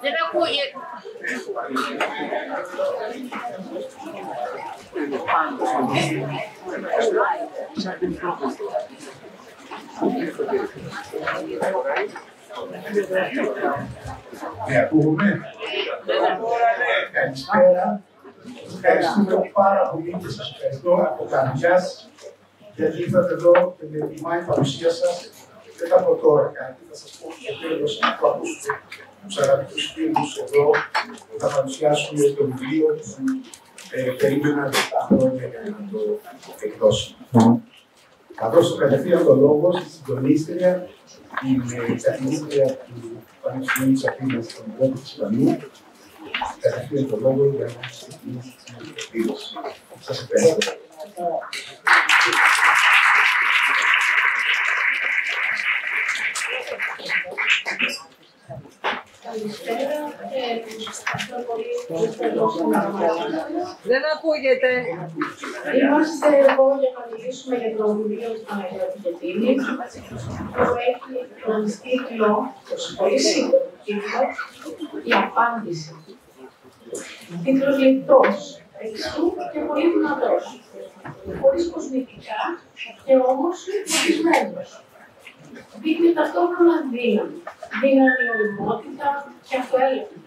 Δεν ακούγεται. Με ακούγουμε? Καλησπέρα. Ευχαριστούμε πάρα πολύ και σας ευχαριστώ από καρδιάς γιατί ήρθατε εδώ και με τιμά η παρουσία σας. Δεν θα πω τώρα κάτι, θα σας πω στο τέλος να το ακούσετε τους αγαπητούς φίλους εδώ που θα παρουσιάσουν το βιβλίο που περίμεναν 7 χρόνια για να το εκδώσουν. Θα δώσω κατευθείαν το λόγο στη συντονίστρια, την καθηγήτρια του Πανεπιστημίου της Αθήνας στον Δρόμο της Ισπανίου. Κατευθείαν το λόγο για να ξεκινήσει την εκδήλωση. Σας ευχαριστώ. Καλησπέρα. Δεν ακούγεται. Είμαστε εδώ για να μιλήσουμε για το βιβλίο του Παναγιώτη Γετίνη, που έχει τον τίτλο, πολύ σύντομο τίτλο, «Η απάντηση». Τίτλος λεπτός, εξού και πολύ δυνατός, χωρίς κοσμητικά και όμως φωτισμένος. Δείχνει ταυτόχρονα δύναμη, οριμότητα και αυτοέλεγχο.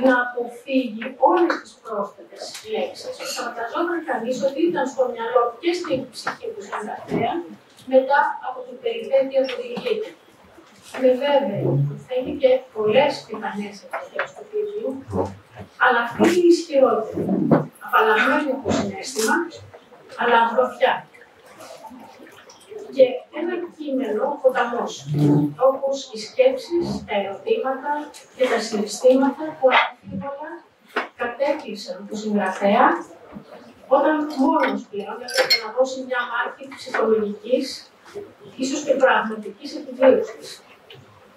Να αποφύγει όλες τις πρόσθετες λέξεις. Θα φανταζόταν κανείς ότι ήταν στο μυαλό και στην ψυχή του συγγραφέα μετά από την περιπέτεια του Ιλίου. Με βέβαιο ότι θα είναι και πολλές πιθανές εκδοχές του βιβλίου, αλλά αυτή είναι η ισχυρότερη. Απαλλαγμένη από συναίσθημα, αλλά αγροφιά. Και ένα κείμενο ποταμός, όπως οι σκέψεις, τα ερωτήματα και τα συναισθήματα που αμφίβολα κατέκλυσαν τον συγγραφέα όταν μόνος πλέον έπρεπε να δώσει μια μάχη ψυχολογικής, ίσως και πραγματικής επιβίωσης.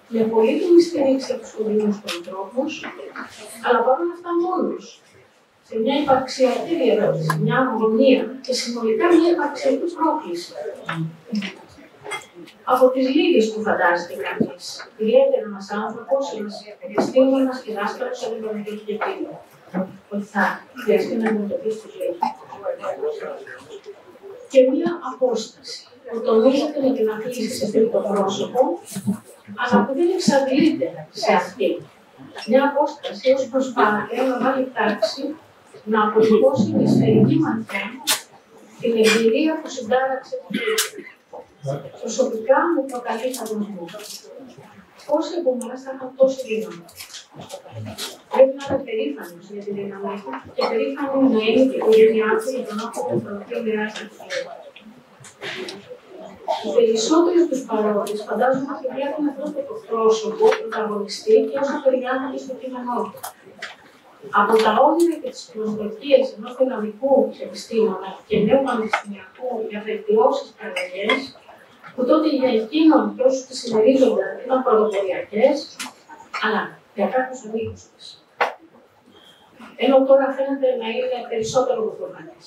Με πολύτιμη στήριξη από τους κοντινούς του ανθρώπους, αλλά παρόλα αυτά μόνος. Σε μια υπαρξιακή διερώτηση, μια αγωνία και συνολικά μια υπαρξιακή πρόκληση. Από τις λίγες που φαντάζεται κανείς, ιδιαίτερα ένας άνθρωπος, ένας επιστήμονας και δάσκαλος σαν τον Παναγιώτη Γετίνη, ότι θα χρειαστεί να αντιμετωπίσει τους λίγους. Και μια απόσταση που τονίζεται με την αφήγηση σε τρίτο πρόσωπο, αλλά που δεν εξαντλείται σε αυτή. Μια απόσταση ως προσπάθεια να βάλει τάξη, να αποτυπώσει με σφαιρική ματιά την εμπειρία που συντάραξε το βιβλίο. Προσωπικά μου προκαλεί θαυμασμό. Πόσοι από εμάς θα είχαν τόση δύναμη. Πρέπει να είμαι περήφανος για τη δύναμη του και περήφανο να είναι και η οικογένειά του για τον άνθρωπο με τον οποίο μοιράζεται τη ζωή. Οι περισσότεροι από τους παρόντες φαντάζομαι ότι βλέπουν αυτό το πρόσωπο, πρωταγωνιστή και όσο περιγράφεται στο κείμενό του. Από τα όνειρα και τις προσδοκίες ενός δυναμικού επιστήμονα και νέου πανεπιστημιακού για βελτιώσεις και αλλαγές, που τότε για εκείνον και όσους τις συμμερίζονταν ήταν πρωτοποριακές, αλλά για κάποιους αμήκους της. Ενώ τώρα φαίνεται να είναι περισσότερο προφανές.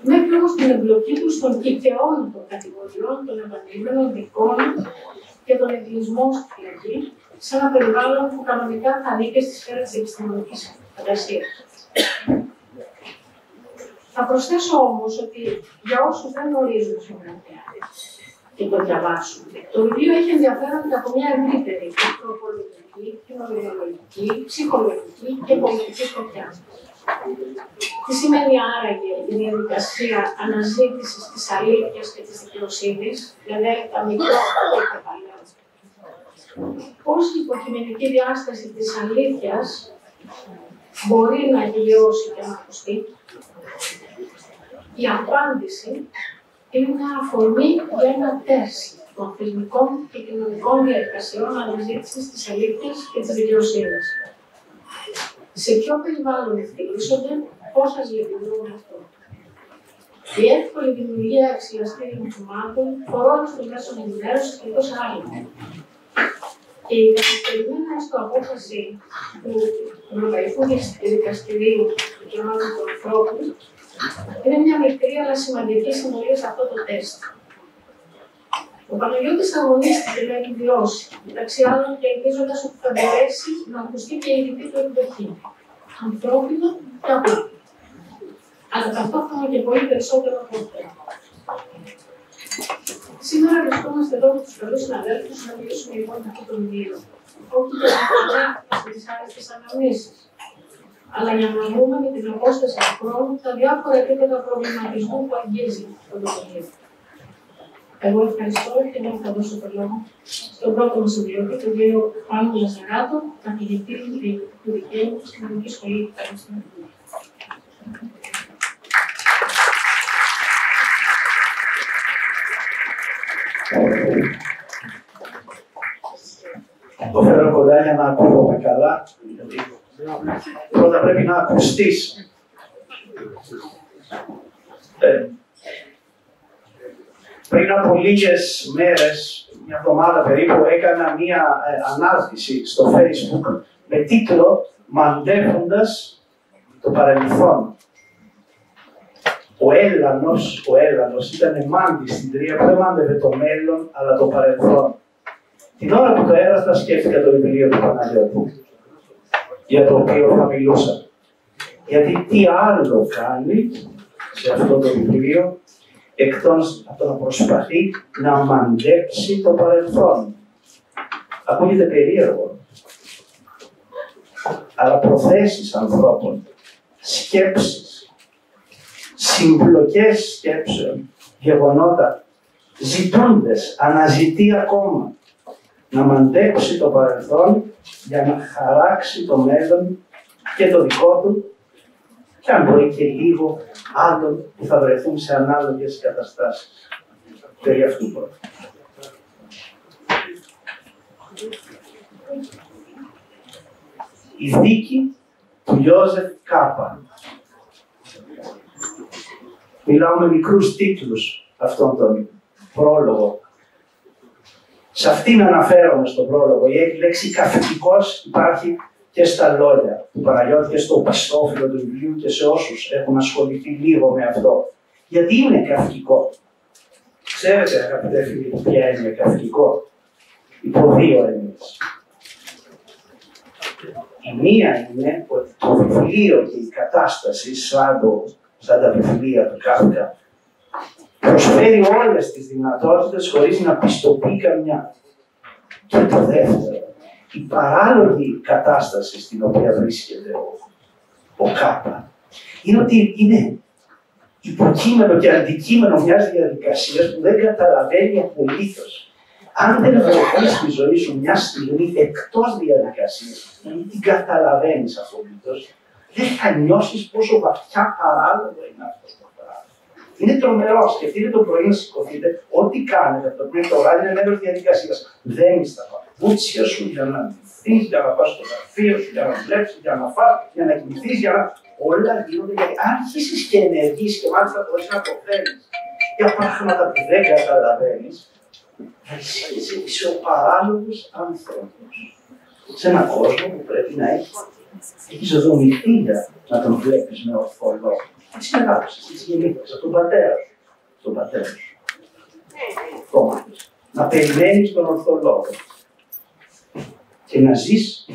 Μέχρι όμως την εμπλοκή του στον κικαιών των κατηγοριών, των επανειλημμένων δικών και των εγκλεισμών στη φυλακή, σε ένα περιβάλλον που κανονικά θα ανήκει στη σφαίρα της επιστημονικής φαντασίας. Θα προσθέσω όμως ότι για όσους δεν γνωρίζουν το συγγραφέα και το διαβάσουν, το βιβλίο έχει ενδιαφέρον από μια ευρύτερη ανθρωπολογική, κοινωνιολογική, ψυχολογική και πολιτική σκοπιά. Τι σημαίνει άραγε η διαδικασία αναζήτησης της αλήθειας και της δικαιοσύνης, δηλαδή τα μικρά και παλιά. Πώς η υποκειμενική διάσταση της αλήθειας μπορεί να επιβιώσει και να ακουστεί. Η απάντηση είναι μια αφορμή για ένα τεστ των θεσμικών και κοινωνικών διαδικασιών αναζήτησης της αλήθειας και της δικαιοσύνης. Σε ποιο περιβάλλον εκτελήσονται, πώς σας λειτουργούν αυτό. η εύκολη δημιουργία αξιαστήριων θυμάτων, ο ρόλος των μέσων ενημέρωσης και τόσα άλλα. Και η καθυστερημένη έστω απόφαση του Ευρωπαϊκού Δικαστηρίου Δικαιωμάτων του Ανθρώπου είναι μια μικρή αλλά σημαντική συμβολή σε αυτό το τεστ. Ο Παναγιώτης αγωνίστηκε να επιβιώσει, μεταξύ άλλων και ελπίζοντας ότι θα μπορέσει να ακουστεί και η δική του εκδοχή. Ανθρώπινο και απλό. Αλλά ταυτόχρονα και πολύ περισσότερο από αυτό. Σήμερα βρισκόμαστε εδώ με τους καλούς συναδέλφους να μιλήσουμε λοιπόν για αυτό το βιβλίο. Όχι για να φωτογράφουμε τις άρεστες αναμνήσεις, αλλά για να δούμε με την απόσταση του χρόνου τα διάφορα επίπεδα προβληματισμού που αγγίζει αυτό το βιβλίο. Εγώ ευχαριστώ και εγώ θα δώσω το λόγο στον πρώτο μας ομιλητή, τον κύριο Πάνο Λαζαράτο, καθηγητή του Δικαίου στην Κοινωνική Σχολή του Πανεπιστημίου. Το φέρω κοντά για να ακούγομαι καλά. Πρώτα πρέπει να ακουστείς. Πριν από λίγες μέρες, μια εβδομάδα περίπου, έκανα μία ανάρτηση στο Facebook με τίτλο «Μαντεύοντας το παρελθόν». Ο Έλλανος ήταν μάντη στην τρία που δεν μάντευε το μέλλον, αλλά το παρελθόν. Την ώρα που το έγραφα, σκέφτηκα το βιβλίο του Παναγιώτη, για το οποίο θα μιλούσα. Γιατί τι άλλο κάνει σε αυτό το βιβλίο, εκτός από το να προσπαθεί να μαντέψει το παρελθόν. Ακούγεται περίεργο, αλλά προθέσεις ανθρώπων, σκέψεις, συμπλοκές σκέψεων, γεγονότα, ζητούντες, αναζητεί ακόμα να μαντέψει το παρελθόν για να χαράξει το μέλλον και το δικό του και αν μπορεί και λίγο άλλων που θα βρεθούν σε ανάλογες καταστάσεις. Περί αυτού πρώτα. Η δίκη του Ιώζεφ Κάπα. Μιλάω με μικρούς τίτλους αυτόν τον πρόλογο. Σε αυτήν αναφέρομαι στον πρόλογο. Η λέξη καυκικός υπάρχει και στα λόγια του Παναγιώτη και στο πιστόφυλλο του βιβλίου και σε όσους έχουν ασχοληθεί λίγο με αυτό. Γιατί είναι καυκικό. Ξέρετε, αγαπητέ φίλοι, ποια είναι καυκικό. Υπό δύο έννοιες. Η μία είναι ότι το βιβλίο και η κατάσταση, σαν τα βιβλία του Κάφκα, προσφέρει όλες τις δυνατότητες χωρίς να πιστοποιεί καμιά. Και το δεύτερο, η παράλογη κατάσταση στην οποία βρίσκεται ο Κάπα είναι ότι είναι υποκείμενο και αντικείμενο μιας διαδικασίας που δεν καταλαβαίνει απολύτως. Αν δεν βρεθείς στη ζωή σου μια στιγμή εκτός διαδικασίας, να μην την καταλαβαίνεις απολύτως, δεν θα νιώσεις πόσο βαθιά παράλογο είναι αυτό το πράγμα. Είναι τρομερό. Σκεφτείτε το πρωί να σηκωθείτε, ό,τι κάνετε από το πρωί το βράδυ είναι μέρος διαδικασίας. Δεν είστε τα παπούτσια σου για να ντυθείς, για να πας στο γραφείο σου, για να δουλέψεις, για να φας, για να κοιμηθείς, για να. Όλα γίνονται γιατί αν αρχίσεις και ενεργείς και μάλιστα μπορείς να το φέρεις για πράγματα που δεν καταλαβαίνεις, θα είσαι ο παράλογος άνθρωπος. Σε έναν κόσμο που πρέπει να έχεις δομηθεί να τον βλέπεις με ορθό λόγο. Εσύ μεγάλωσες, εσύ γεννήθηκες από τον πατέρα σου. Τον πατέρα σου. Να περιμένεις τον ορθό λόγο. Και να ζεις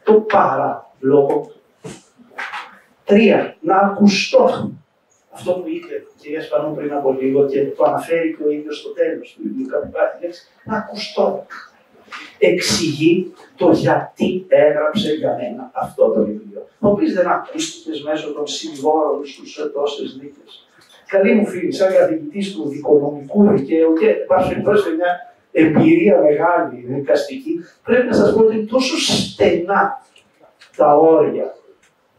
το παράλογο. 3. Να ακουστώ. Αυτό που είπε η κυρία Σπανού πριν από λίγο και το αναφέρει και ο ίδιος στο τέλος του βιβλίου, κάπου υπάρχει λέξη, να ακουστώ. Εξηγεί το γιατί έγραψε για μένα αυτό το βιβλίο. Ο οποίος δεν ακούστηκε μέσω των συμβόλων σου σε τόσες δίκες. Καλή μου φίλη, σαν καθηγητής του δικονομικού δικαίου και πάση σε μια εμπειρία μεγάλη δικαστική, πρέπει να σας πω ότι είναι τόσο στενά τα όρια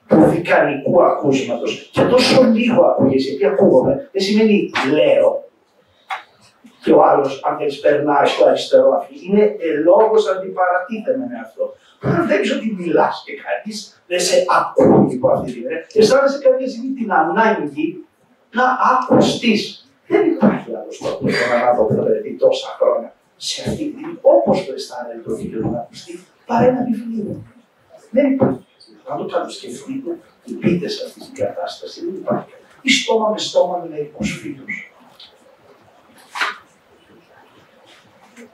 του δικανικού ακούσματος και τόσο λίγο ακούγεσαι. Γιατί ακούγομαι, δεν σημαίνει λέω. Και ο άλλος, αν δεν περνάει στο αριστερό αυτή, είναι λόγος αντιπαρατίθεμαι με αυτό. Αν βλέπεις ότι μιλάς και κανείς δεν σε ακούει από αυτή την έννοια, αισθάνεσαι κάποια στιγμή την ανάγκη να ακουστείς. Δεν υπάρχει άλλος τρόπος για έναν άνθρωπο που θα βρεθεί τόσα χρόνια σε αυτή τη στιγμή, όπως το αισθάνεται το βίντεο να ακουστεί, παρά ένα βιβλίο. Δεν υπάρχει. Αν το κατασκεφτείτε, μπείτε σε αυτή την κατάσταση, δεν υπάρχει. Ή στόμα με στόμα με μερικούς φίλους.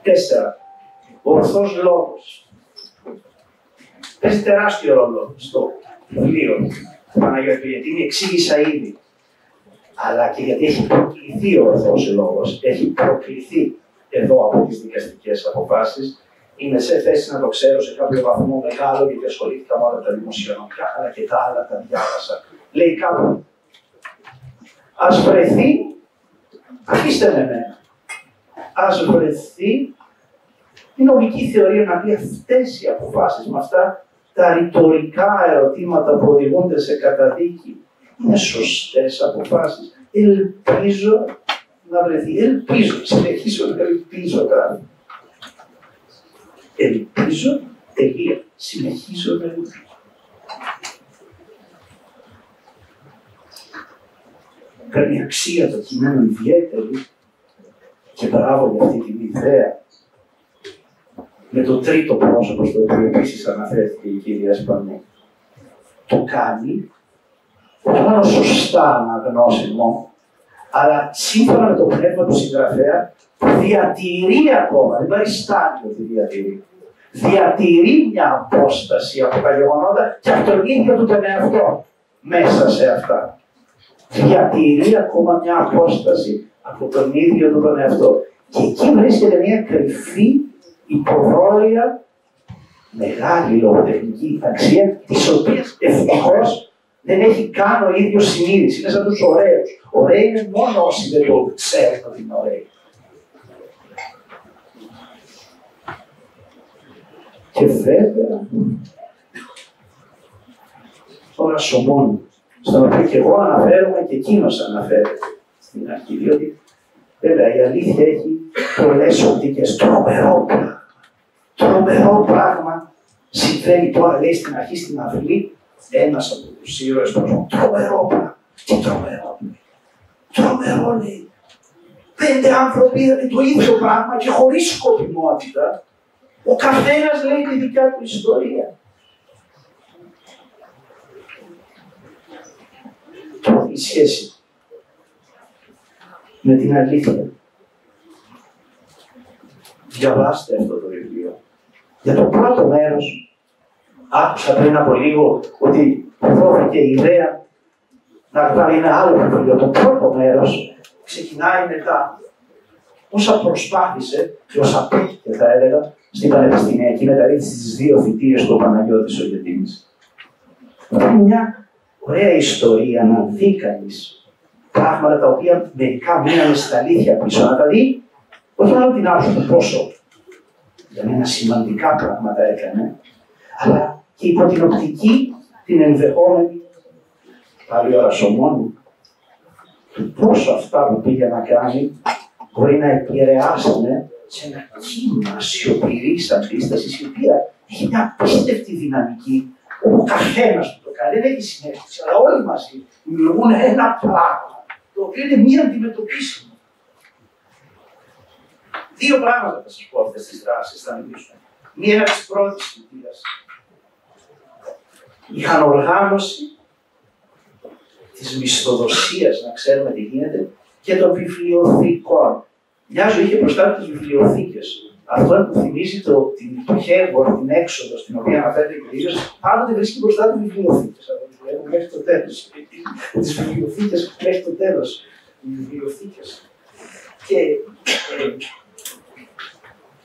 4. Ο ορθός λόγος. Παίζει τεράστιο ρόλο στο βιβλίο του Παναγιώτου, γιατί είναι εξήγησα ήδη. Αλλά και γιατί έχει προκληθεί ο ορθός λόγος, έχει προκληθεί εδώ από τις δικαστικές αποφάσεις. Είμαι σε θέση να το ξέρω σε κάποιο βαθμό μεγάλο, γιατί ασχολήθηκα μόνο με τα δημοσιονομικά, αλλά και τα άλλα τα διάβασα. Λέει κάπου, ας βρεθεί, αφήστε με εμένα, ας βρεθεί η νομική θεωρία να πει αυτές οι αποφάσεις με αυτά τα ρητορικά ερωτήματα που οδηγούνται σε καταδίκη είναι σωστές αποφάσεις. Ελπίζω να βρεθεί. Ελπίζω, συνεχίζω να ελπίζω κάτι. Ελπίζω, τελεία. Συνεχίζω να ελπίζω. Παίρνει αξία το κείμενο ιδιαίτερη και μπράβο για αυτή την ιδέα. Με το τρίτο πρόσωπο, στο οποίο επίσης αναφέρθηκε η κυρία Σπανού. Το κάνει όχι μόνο σωστά αναγνώσιμο, αλλά σύμφωνα με το πνεύμα του συγγραφέα, διατηρεί ακόμα, δεν παριστάνει ότι διατηρεί. Διατηρεί μια απόσταση από τα γεγονότα και από τον ίδιο του τον εαυτό μέσα σε αυτά. Διατηρεί ακόμα μια απόσταση από τον ίδιο του τον εαυτό. Και εκεί βρίσκεται μια κρυφή υποβρόια, μεγάλη λογοτεχνική αξία, της οποίας ευτυχώς δεν έχει καν ο ίδιος συνείδηση. Είναι σαν τους ωραίους. Ωραίοι είναι μόνο όσοι δεν το ξέρουν ότι είναι ωραίοι. Και βέβαια, ο Ρασομών, στον οποίο και εγώ αναφέρομαι και εκείνος αναφέρεται στην αρχή, διότι βέβαια η αλήθεια έχει πολλές οπτικές. Τρομερό πράγμα. Τρομερό πράγμα συμβαίνει τώρα, λέει στην αρχή στην αυλή, ένας από τους ήρωες του. Τρομερό πράγμα. Τι τρομερό. Τρομερό λέει. 5 άνθρωποι είδαν το ίδιο πράγμα και χωρίς σκοπιμότητα. Ο καθένας λέει τη δικιά του ιστορία. Τώρα η σχέση με την αλήθεια. Διαβάστε αυτό το βιβλίο. Για το πρώτο μέρος, άκουσα πριν από λίγο ότι δόθηκε η ιδέα να βγάλει ένα άλλο βιβλίο. Το πρώτο μέρος ξεκινάει μετά όσα προσπάθησε και όσα πέτυχε, θα έλεγα, στην πανεπιστημιακή μεταρρύθμιση στις 2 θητείες του Παναγιώτης ο Γετίνης. Είναι μια ωραία ιστορία να δει κανείς πράγματα τα οποία μερικά μείνανε στα αλήθεια πίσω, να τα δει, όχι μόνο την άποψη του πόσο για μένα σημαντικά πράγματα έκανε, αλλά και υπό την οπτική, την ενδεχόμενη, πάλι ο Ρασομών, του πόσο αυτά που πήγε να κάνει μπορεί να επηρεάσουν σε ένα κύμα σιωπηρής αντίστασης, η οποία έχει μια απίστευτη δυναμική, όπου ο καθένας που το κάνει δεν έχει συνέστηση, αλλά όλοι μαζί δημιουργούν ένα πράγμα, το οποίο είναι μη αντιμετωπίσιμο. 2 πράγματα θα σας πω αυτές τις δράσεις, θα μιλήσουμε. Μία της πρώτης θητείας. Είχαν οργάνωση της μισθοδοσίας, να ξέρουμε τι γίνεται, και των βιβλιοθήκων. Μια ζωή είχε μπροστά τις βιβλιοθήκες. Αυτό που θυμίζει το Χέρμπορ, την έξοδο στην οποία αναφέρεται και ο ίδιος, πάντοτε βρίσκει μπροστά του βιβλιοθήκες. Μέχρι το τέλος. Τις βιβλιοθήκες μέχρι το τέλος. Οι βιβλιοθήκες. Και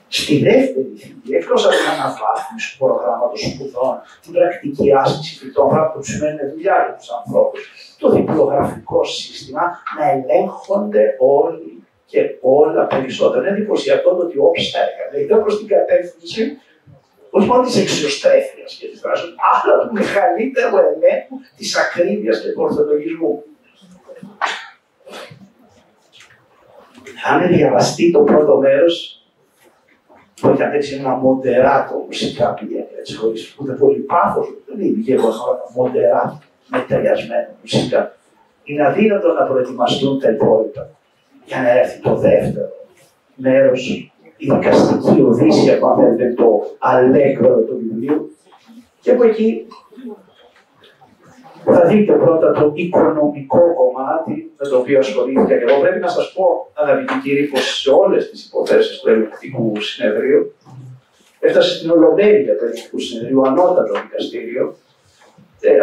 στη δεύτερη θητεία, εκτός από την αναβάθμιση του προγράμματος σπουδών, την πρακτική άσκηση φοιτών, πράγμα που σημαίνει δουλειά για τους ανθρώπους, το διπλογραφικό σύστημα να ελέγχονται όλοι και όλα περισσότερο. Είναι εντυπωσιακό το ότι όποια έκανε, ήταν προς την κατεύθυνση όχι μόνο της εξωστρέφειας και της δράσης, αλλά του μεγαλύτερου ελέγχου της ακρίβειας και του ορθολογισμού. Αν διαβαστεί το πρώτο μέρος, που είχαν έτσι ένα μοντεράτο μουσικά πηγαίνει, έτσι χωρίς ούτε πολύ πάθος, δεν είναι και εγώ μοντεράτο, μετριασμένο μουσικά. είναι αδύνατο να προετοιμαστούν τα υπόλοιπα για να έρθει το δεύτερο μέρος, η δικαστική οδύσσια, που αν θέλετε, το αλέγκρο του βιβλίου. Και από εκεί θα δείτε πρώτα το οικονομικό κομμάτι με το οποίο ασχολήθηκα και εγώ. Πρέπει να σας πω, αγαπητοί κύριοι, πως σε όλες τις υποθέσεις του Ελεκτικού Συνεδρίου έφτασε στην ολομέλεια του Ελεκτικού Συνεδρίου, ανώτατο δικαστήριο.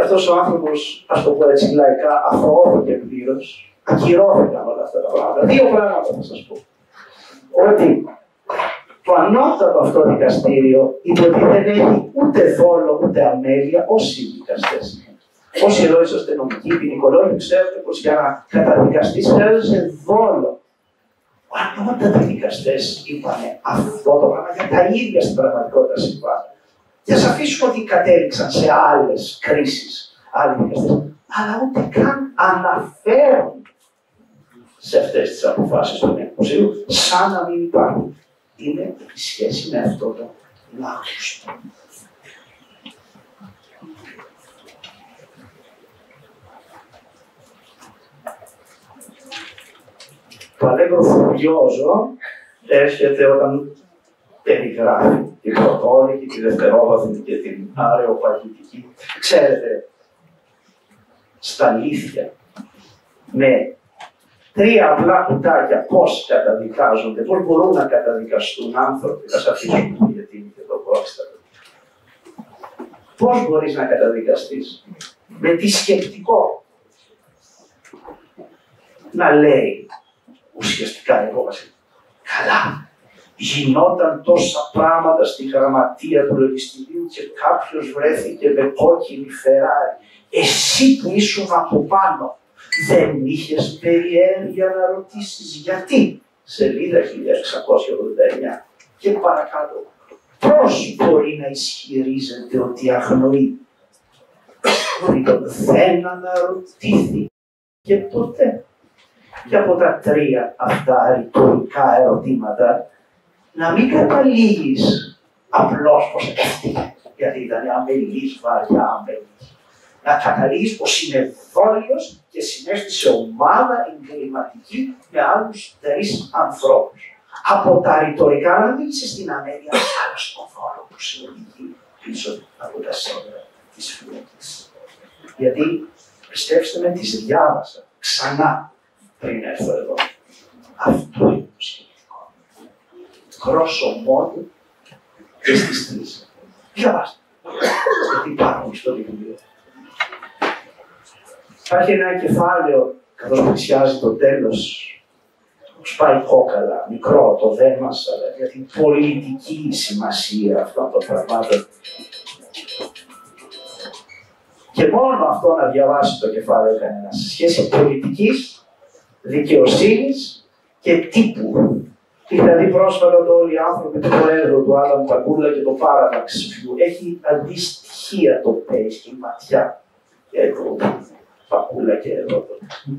Αυτός ο άνθρωπος, ας το πω έτσι λαϊκά, αθωώθηκε πλήρως, ακυρώθηκαν όλα αυτά τα πράγματα. Δύο πράγματα θα σας πω. Ότι το ανώτατο αυτό δικαστήριο είπε ότι δεν έχει ούτε δόλο ούτε αμέλεια. Όσοι δικαστές είναι. Όσοι εδώ είσαστε νομικοί, ποινικολόγοι, ξέρετε πως για να καταδικαστείς χρειάζεσαι δόλο. Ο ανώτατοι δικαστές είπανε αυτό το πράγμα για τα ίδια στην πραγματικότητα συμβάντα. Και ας αφήσουμε ότι κατέληξαν σε άλλες κρίσεις, άλλοι δικαστές, αλλά ούτε καν αναφέρουν σε αυτές τις αποφάσεις του Δημοσίου, σαν να μην υπάρχουν. Είναι η σχέση με αυτό το λάθος. Το αλέγκρο φουριόζο έρχεται όταν περιγράφει την πρωτόλικη, τη δευτερόβαθμη και την αρεοπαγητική. Ξέρετε, στα αλήθεια, με τρία απλά κουτάκια πώς καταδικάζονται, πώς μπορούν να καταδικαστούν άνθρωποι. Θα σας αφήσουμε γιατί είναι και το πρόστατο. Πώς μπορείς να καταδικαστείς, με τι σκεπτικό να λέει ουσιαστικά η υπόβαση. Καλά, γινόταν τόσα πράγματα στη γραμματεία του λογιστηρίου και κάποιος βρέθηκε με κόκκινη Φεράρι. Εσύ που ήσουν από πάνω, δεν είχες περιέργεια να ρωτήσεις γιατί. Σελίδα 1689 και παρακάτω. Πώς μπορεί να ισχυρίζεται ότι αγνοεί? Δεν αναρωτήθη και ποτέ. Και από τα τρία αυτά ρητορικά ερωτήματα να μην καταλήγεις απλώς πως έφτυγε, γιατί ήταν αμελής, βαριά αμελής. Να καταλήγεις πως είναι δόλιος και συνέστησε ομάδα εγκληματική με άλλους τρεις ανθρώπους. Από τα ρητορικά να δείξεις στην αμέλεια, αλλά στον δόλο που συνοδηγεί πίσω από τα σύνδρα της φυλακής. Γιατί, πιστέψτε με, τις διάβασα ξανά πριν έρθω εδώ. Αυτό είναι το σχετικό. Γρόσο μόνο και στις τρεις. Διαβάστε. Γιατί υπάρχουν στο βιβλίο. Υπάρχει ένα κεφάλαιο, καθώς πλησιάζει το τέλος, σπάει κόκαλα, μικρό το δέμα, αλλά για την πολιτική σημασία αυτών των πραγμάτων. Και μόνο αυτό να διαβάσει το κεφάλαιο κανένας, σε σχέση πολιτικής, δικαιοσύνης και τύπου. Είχα δει πρόσφατα το όλοι οι άνθρωποι του Προέδρου του Άλαν Παγκούλα και το Parallax View. Έχει αντιστοιχεία το Pace και η ματιά. Και εδώ Παγκούλα και εδώ.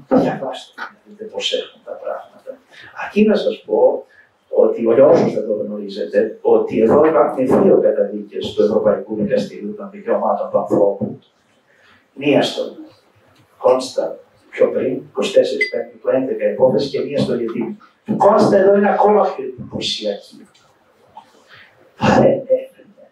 Διαβάστε, δείτε πώς έχουν τα πράγματα. Αρκεί να σας πω ότι όσους δεν το γνωρίζετε, ότι εδώ υπάρχουν δύο καταδίκες του Ευρωπαϊκού Δικαστηρίου των Δικαιωμάτων του Ανθρώπου. Μία στον Κόνστα πιο πριν, 24 Πέμπτη του 11 υπόθεση, και μία στο Γετίνη. Η Κόνστα εδώ είναι ακόμα πιο εντυπωσιακή. Παρενέβαινε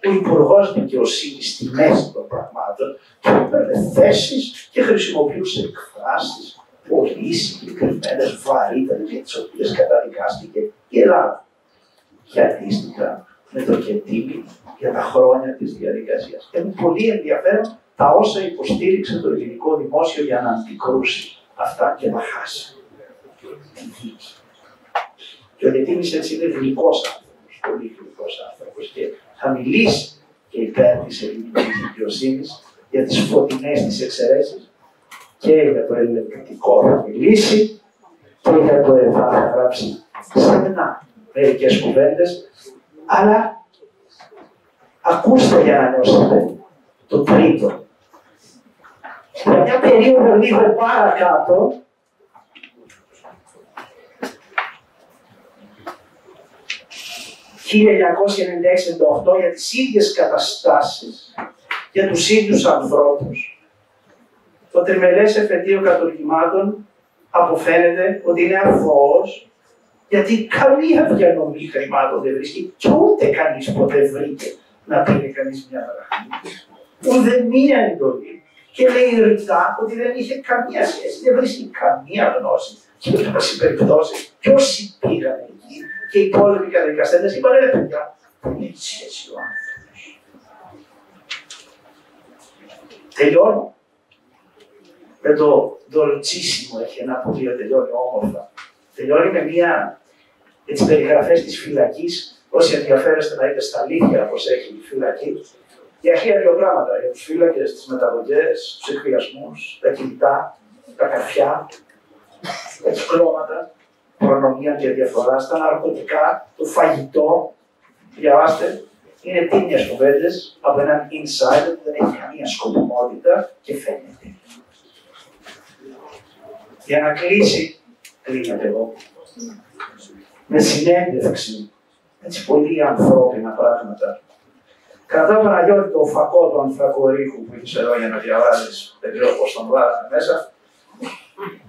ο Υπουργός Δικαιοσύνης στη μέση των πραγμάτων και έπαιρνε θέσεις και χρησιμοποιούσε εκφράσεις πολύ συγκεκριμένες, βαρύτερες, για τις οποίες καταδικάστηκε η Ελλάδα. Και αντίστοιχα με το Γετίνη για τα χρόνια της διαδικασίας. Και είναι πολύ ενδιαφέρον τα όσα υποστήριξε το ελληνικό δημόσιο για να αντικρούσει αυτά και να χάσει τη δίκη. Και ο Γετίνης έτσι είναι γλυκός άνθρωπος, πολύ γλυκός άνθρωπος, και θα μιλήσει και υπέρ της ελληνικής δικαιοσύνης για τις φωτεινές της εξαιρέσεις και για το ελεγκτικό θα μιλήσει και για το ΕΒΑ θα γράψει σεμνά μερικές κουβέντες, αλλά ακούστε για να νιώσετε το τρίτο. Για μια περίοδο λίγο παρακάτω, (1996-98) για τις ίδιες καταστάσεις, για τους ίδιους ανθρώπους, το τριμελές εφετείο κατοργημάτων αποφαίνεται ότι είναι αθώος, γιατί καμία διανομή χρημάτων δεν βρίσκει και ούτε κανείς ποτέ βρήκε να πήρε κανείς μια δραχμή. Ούτε μία εντολή. Και λέει ρητά ότι δεν είχε καμία σχέση, δεν βρίσκει καμία γνώση. Και εν πάση περιπτώσει, και όσοι πήγαν εκεί και οι υπόλοιποι καταδικαστέντες είπαν ρε παιδιά, δεν έχει σχέση ο άνθρωπος. Τελειώνω. Με το δολτσίσιμο έχει ένα πουλίο, τελειώνει όμορφα. Τελειώνει με μια τις περιγραφές της φυλακής. Όσοι ενδιαφέρεστε να είτε στα αλήθεια πώς έχει η φυλακή. Για αρχαία δύο πράγματα. Για τους φύλακες, τις μεταγωγές, τους εκβιασμούς, τα κινητά, τα καρφιά, τα κυκλώματα, προνομία και διαφορά, στα ναρκωτικά, το φαγητό. Διαβάστε. Είναι τίμιες κουβέντες από έναν insider που δεν έχει καμία σκοπιμότητα και φαίνεται. Για να κλείσει, κλείνεται εγώ, με συνέντευξη, έτσι πολύ ανθρώπινα πράγματα. Κρατάω Παναγιώτη το φακό του ανθρακορύχου που έχεις εδώ για να διαβάζεις, δεν ξέρω πώς τον βάλαμε μέσα.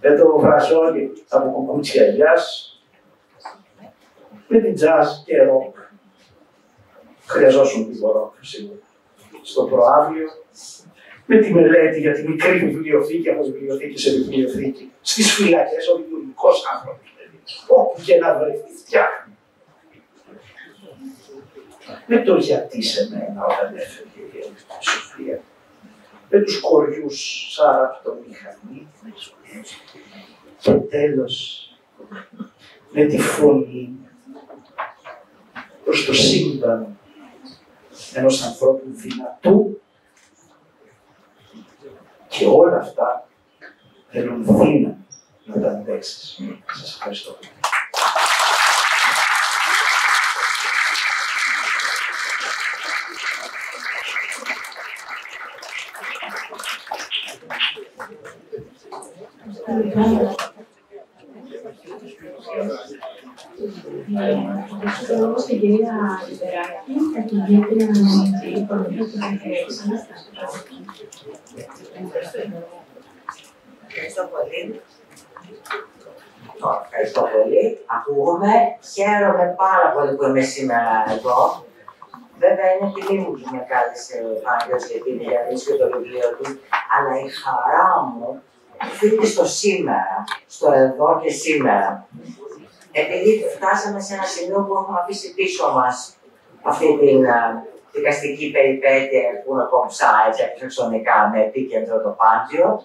Με το βραζόλι από κουκούτσια γιάς, με την jazz και ροκ. Χρειαζόσουν την ροκ σίγουρα. Στο προάβλιο, με τη μελέτη για τη μικρή βιβλιοθήκη από βιβλιοθήκη σε βιβλιοθήκη, στις φυλακές, ο δημιουργικός άνθρωπος. Όπου και να βρεθεί, φτιάχνει. Με το γιατί σε μένα όταν έφευγε η Σοφία. Με τους κοριούς Σάρα από το μηχανή. Και τέλος, με τη φωνή προς το σύμπαν ενός ανθρώπου δυνατού. Και όλα αυτά θέλουν δύναμη να τα αντέξεις. Σας ευχαριστώ. Το λόγο στην κυρία Λιμπεράκη, καθηγήτρια οικονομίας και περιφερειακής. Ευχαριστώ πολύ. Ευχαριστώ πολύ. Ακούγομαι. Χαίρομαι πάρα πολύ που είμαι σήμερα εδώ. Βέβαια είναι τιμή μου που με κάλεσε ο Παναγιώτης για την διαδίση και το βιβλίο του, αλλά η χαρά μου οφείλεται στο σήμερα, στο εδώ και σήμερα. Επειδή φτάσαμε σε ένα σημείο που έχουμε αφήσει πίσω μας αυτή την δικαστική περιπέτεια που είναι κομψά, έτσι αρχιτεκτονικά, με επίκεντρο το Πάντιο,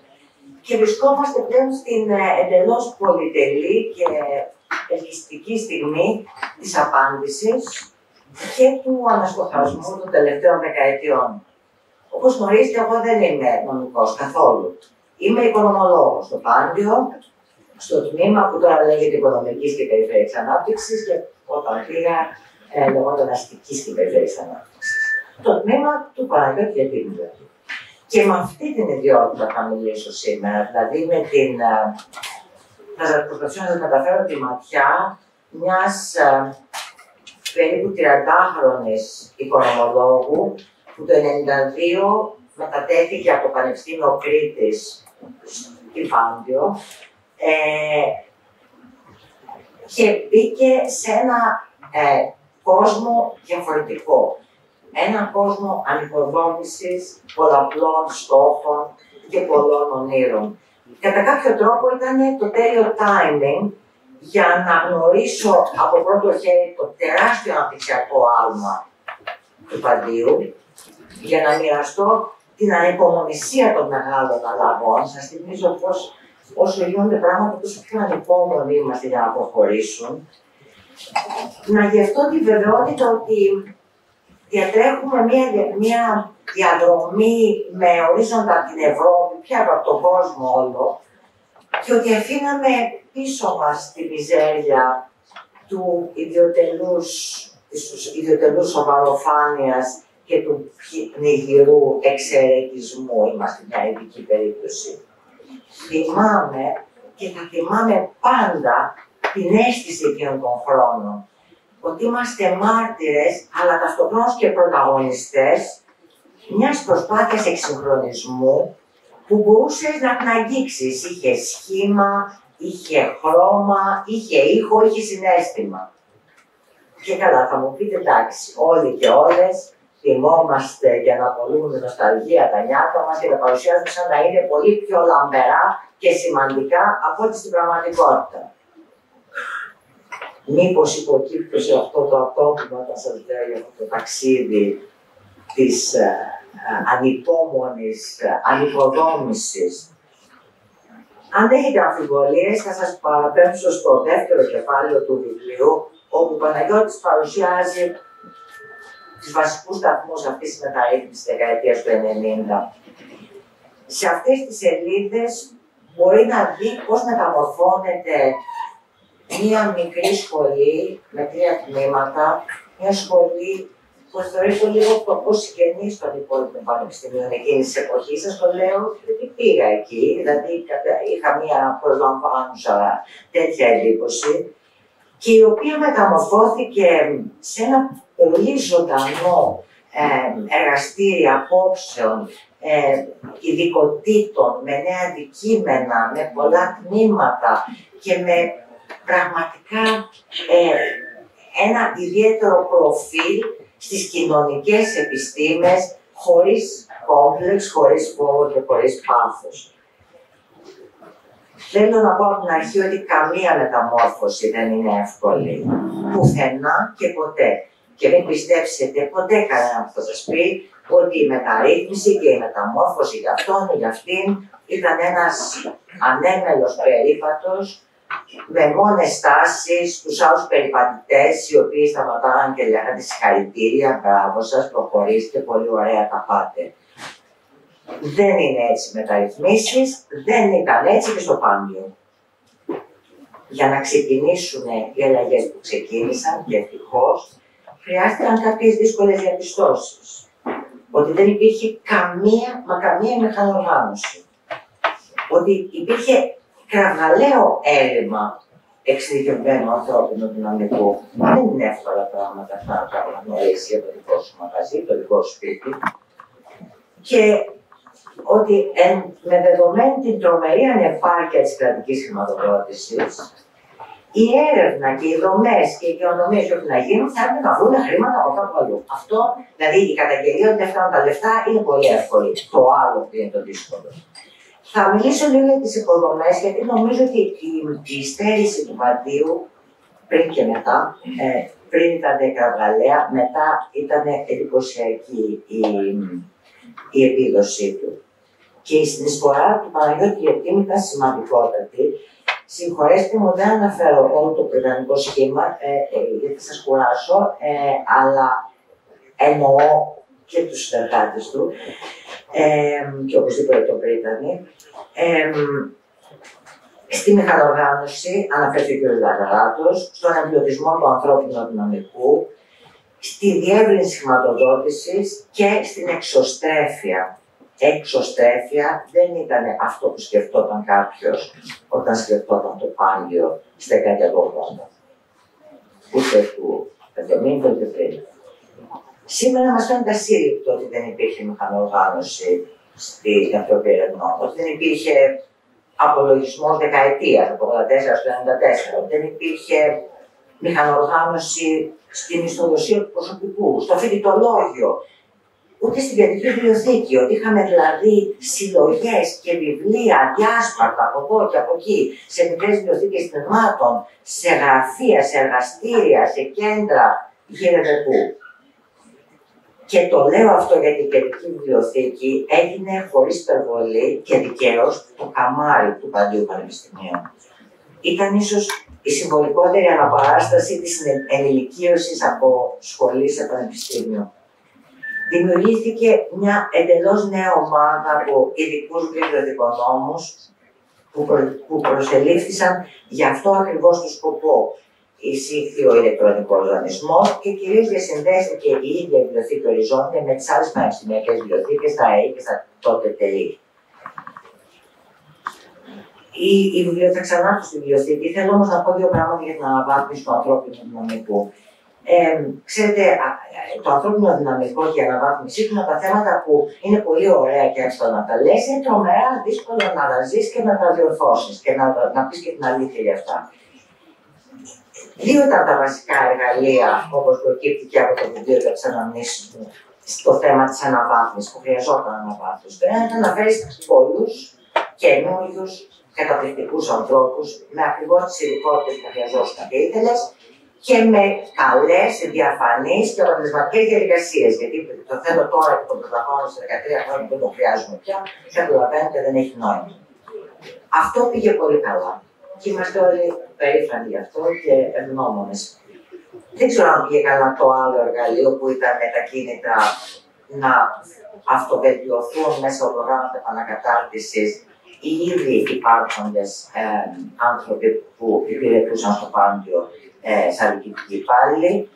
και βρισκόμαστε πλέον στην εντελώς πολυτελή και ελκυστική στιγμή της απάντησης και του ανασκοπιασμού των τελευταίων δεκαετιών. Όπως γνωρίζετε, εγώ δεν είμαι νομικός καθόλου. Είμαι οικονομολόγος στο Πάντιο, στο τμήμα που τώρα λέγεται Οικονομικής και Περιφερειακής Ανάπτυξης και όταν πήγα λεγόταν Αστικής και Περιφερειακής Ανάπτυξης. Το τμήμα του Παναγιώτη Επίδηλου. Και με αυτή την ιδιότητα θα μιλήσω σήμερα, δηλαδή με την. Θα προσπαθήσω να σας μεταφέρω τη ματιά μιας περίπου 30χρονης οικονομολόγου που το 1992 μετατέθηκε από το Πανεπιστήμιο Κρήτης στη Πάντιο και μπήκε σε ένα κόσμο διαφορετικό. Ένα κόσμο ανοικοδόμησης, πολλαπλών στόχων και πολλών ονείρων. Κατά κάποιο τρόπο ήταν το τέλειο timing για να γνωρίσω από πρώτο χέρι το τεράστιο αναπτυξιακό άλμα του Παντίου, για να μοιραστώ την ανυπομονησία των μεγάλων αλλαγών. Σας θυμίζω πως όσο γίνονται πράγματα, τόσο πιο ανυπόμονοι είμαστε για να προχωρήσουν. Να γευτώ τη βεβαιότητα ότι διατρέχουμε μια διαδρομή με ορίζοντα την Ευρώπη, πια από τον κόσμο όλο, και ότι αφήναμε πίσω μας τη μιζέρια της ιδιωτελούς σοβαροφάνειας και του πνιγυρού εξαιρετισμού. Είμαστε μια ειδική περίπτωση. Θυμάμαι και θα θυμάμαι πάντα την αίσθηση εκείνων των χρόνων, ότι είμαστε μάρτυρες, αλλά ταυτοχρόνως και πρωταγωνιστές μιας προσπάθειας εξυγχρονισμού που μπορούσες να την αγγίξεις. Είχε σχήμα, είχε χρώμα, είχε ήχο, είχε συναίσθημα. Και καλά, θα μου πείτε εντάξει, όλοι και όλες θυμόμαστε και αναπολούμε με νοσταλγία τα νιάτα μας και τα παρουσιάζουμε σαν να είναι πολύ πιο λαμπερά και σημαντικά από ό,τι στην πραγματικότητα. Μήπως υποκύπτω σε αυτό το απόκριμα όταν σας λέω για αυτό το ταξίδι της ανυπόμονης ανυποδόμησης. Αν έχετε αμφιβολίες, θα σας παραπέμψω στο δεύτερο κεφάλαιο του βιβλίου, όπου ο Παναγιώτης παρουσιάζει τους βασικούς σταθμούς αυτής της μεταρρύθμισης της δεκαετίας του 90. Σε αυτές τις σελίδες μπορεί να δει πώς μεταμορφώνεται μία μικρή σχολή με 3 τμήματα, μία σχολή που θεωρείται λίγο πώς συγγενή στον υπόλοιπο πανεπιστήμιο εκείνης της εποχής. Σας το λέω γιατί πήγα εκεί, δηλαδή είχα μία προσλαμβάνουσα τέτοια εντύπωση, και η οποία μεταμορφώθηκε σε ένα πολύ ζωντανό εργαστήριο απόψεων, ειδικοτήτων, με νέα αντικείμενα, με πολλά τμήματα και με πραγματικά ένα ιδιαίτερο προφίλ στις κοινωνικές επιστήμες, χωρίς κόμπλεξ, χωρίς φόβο και χωρίς πάθος. Θέλω να πω από την αρχή ότι καμία μεταμόρφωση δεν είναι εύκολη. Πουθενά και ποτέ. Και μην πιστέψετε ποτέ κανένα που θα σας πει ότι η μεταρρύθμιση και η μεταμόρφωση για αυτόν ή για αυτήν ήταν ένας ανέμελος περίπατος με μόνες τάσεις, τους άλλους περιπατητές οι οποίοι σταματάγαν και λέγανε συγχαρητήρια, μπράβο σας, προχωρήστε, πολύ ωραία τα πάτε. Δεν είναι έτσι μεταρρυθμίσεις, δεν ήταν έτσι και στο Πάνιο. Για να ξεκινήσουν οι αλλαγές που ξεκίνησαν, και ευτυχώς, χρειάστηκαν κάποιες δύσκολες διαπιστώσεις. Ότι δεν υπήρχε καμία μηχανοργάνωση. Ότι υπήρχε κραυγαλαίο έλλειμμα εξειδικευμένου ανθρώπινου δυναμικού. Δεν είναι εύκολα πράγματα αυτά να γνωρίσει για το δικό σου μαγαζί, το δικό σου σπίτι. Και ότι με δεδομένη την τρομερή ανεπάρκεια της κρατικής χρηματοδότησης, η έρευνα και οι δομές και οι οικονομίες που να γίνουν θα έπρεπε να βρουν χρήματα από κάπου αλλού. Αυτό, δηλαδή η καταγγελία ότι δεν φτάνουν τα λεφτά, είναι πολύ εύκολη. Το άλλο που είναι το δύσκολο. Θα μιλήσω λίγο για τις υποδομές, γιατί νομίζω ότι η στέρηση του Μαρτίου, πριν και μετά, πριν ήταν κραυγαλαία, μετά ήταν εντυπωσιακή η επίδοσή του. Και η συνεισφορά του Παναγιώτη Γετήμ ήταν σημαντικότατη. Συγχωρέστε μου, δεν αναφέρω όλο το πρετανικό σχήμα, γιατί σας κουράσω, αλλά εννοώ και τους συνεργάτες του, και οπωσδήποτε τον Πρίτανη. Στη μηχανοργάνωση, αναφέρθηκε ο Λαγαράτος, στον εμπλουτισμό του ανθρώπινου δυναμικού, στη διεύρυνση χρηματοδότησης και στην εξωστρέφεια. Εξωστρέφεια δεν ήταν αυτό που σκεφτόταν κάποιος όταν σκεφτόταν το Πάνιο στη δεκαετία του 80. Ούτε του 70 ούτε πριν. Σήμερα μας φαίνεται ασύλληπτο ότι δεν υπήρχε μηχανοργάνωση στην Επιτροπή Ερευνών, ότι δεν υπήρχε απολογισμός δεκαετίας, από το 1984 στο 1994, ότι δεν υπήρχε μηχανοργάνωση στην ιστοδοσία του προσωπικού, στο φοιτητολόγιο, ούτε στην κεντρική βιβλιοθήκη, ότι είχαμε δηλαδή συλλογές και βιβλία διάσπαρτα από εδώ και από εκεί, σε μικρές βιβλιοθήκες τμήματων, σε γραφεία, σε εργαστήρια, σε κέντρα, γύρευε πού. Και το λέω αυτό γιατί η κεντρική βιβλιοθήκη έγινε χωρίς υπερβολή και δικαίως το καμάρι του Παντίου Πανεπιστημίου. Ήταν ίσως η συμβολικότερη αναπαράσταση της ενηλικίωσης από σχολή σε πανεπιστήμιο. Δημιουργήθηκε μια εντελώς νέα ομάδα από ειδικούς βιβλιοθηκονόμους που προσελήφθησαν για αυτό ακριβώς το σκοπό. Εισήχθη ο ηλεκτρονικός δανεισμός και κυρίως διασυνδέστηκε η ίδια η βιβλιοθήκη οριζόντια με τις άλλες πανεπιστημιακές βιβλιοθήκες, τα ΑΕΗ και στα τότε ΤΕΗ. Θα ξανάρθω στη βιβλιοθήκη. Θέλω όμως να πω δύο πράγματα για την αναβάθμιση του ανθρώπινου δυναμικού. Ξέρετε, το ανθρώπινο δυναμικό και η αναβάθμιση είναι από τα θέματα που είναι πολύ ωραία και εύκολα να τα λες, είναι τρομερά δύσκολο να τα ζεις και να τα διορθώσεις και να πεις και την αλήθεια για αυτά. Δύο ήταν τα βασικά εργαλεία, όπως προκύπτει και από το βιβλίο για τις αναμνήσεις μου, στο θέμα της αναβάθμισης, που χρειαζόταν αναβάθμιση. Το ένα ήταν να φέρεις πολλούς καινούριους καταπληκτικούς ανθρώπους με ακριβώς τις ειδικότητες που χρειαζόταν και ήθελες και με καλές, διαφανείς και αποτελεσματικές διαδικασίες. Γιατί το θέλω τώρα και το πρωταγωνιστικό σε 13 χρόνια που δεν το χρειάζομαι πια, καταλαβαίνετε δεν έχει νόημα. Αυτό πήγε πολύ καλά. Και είμαστε όλοι περήφανοι γι' αυτό και ευγνώμονες. Δεν ξέρω αν πήγε καλά το άλλο εργαλείο που ήταν τα κίνητρα να αυτοβελτιωθούν μέσα από προγράμματα επανακατάρτισης οι ήδη υπάρχοντες άνθρωποι που υπηρετούσαν στο Πάντιο σαν διοικητικοί υπάλληλοι.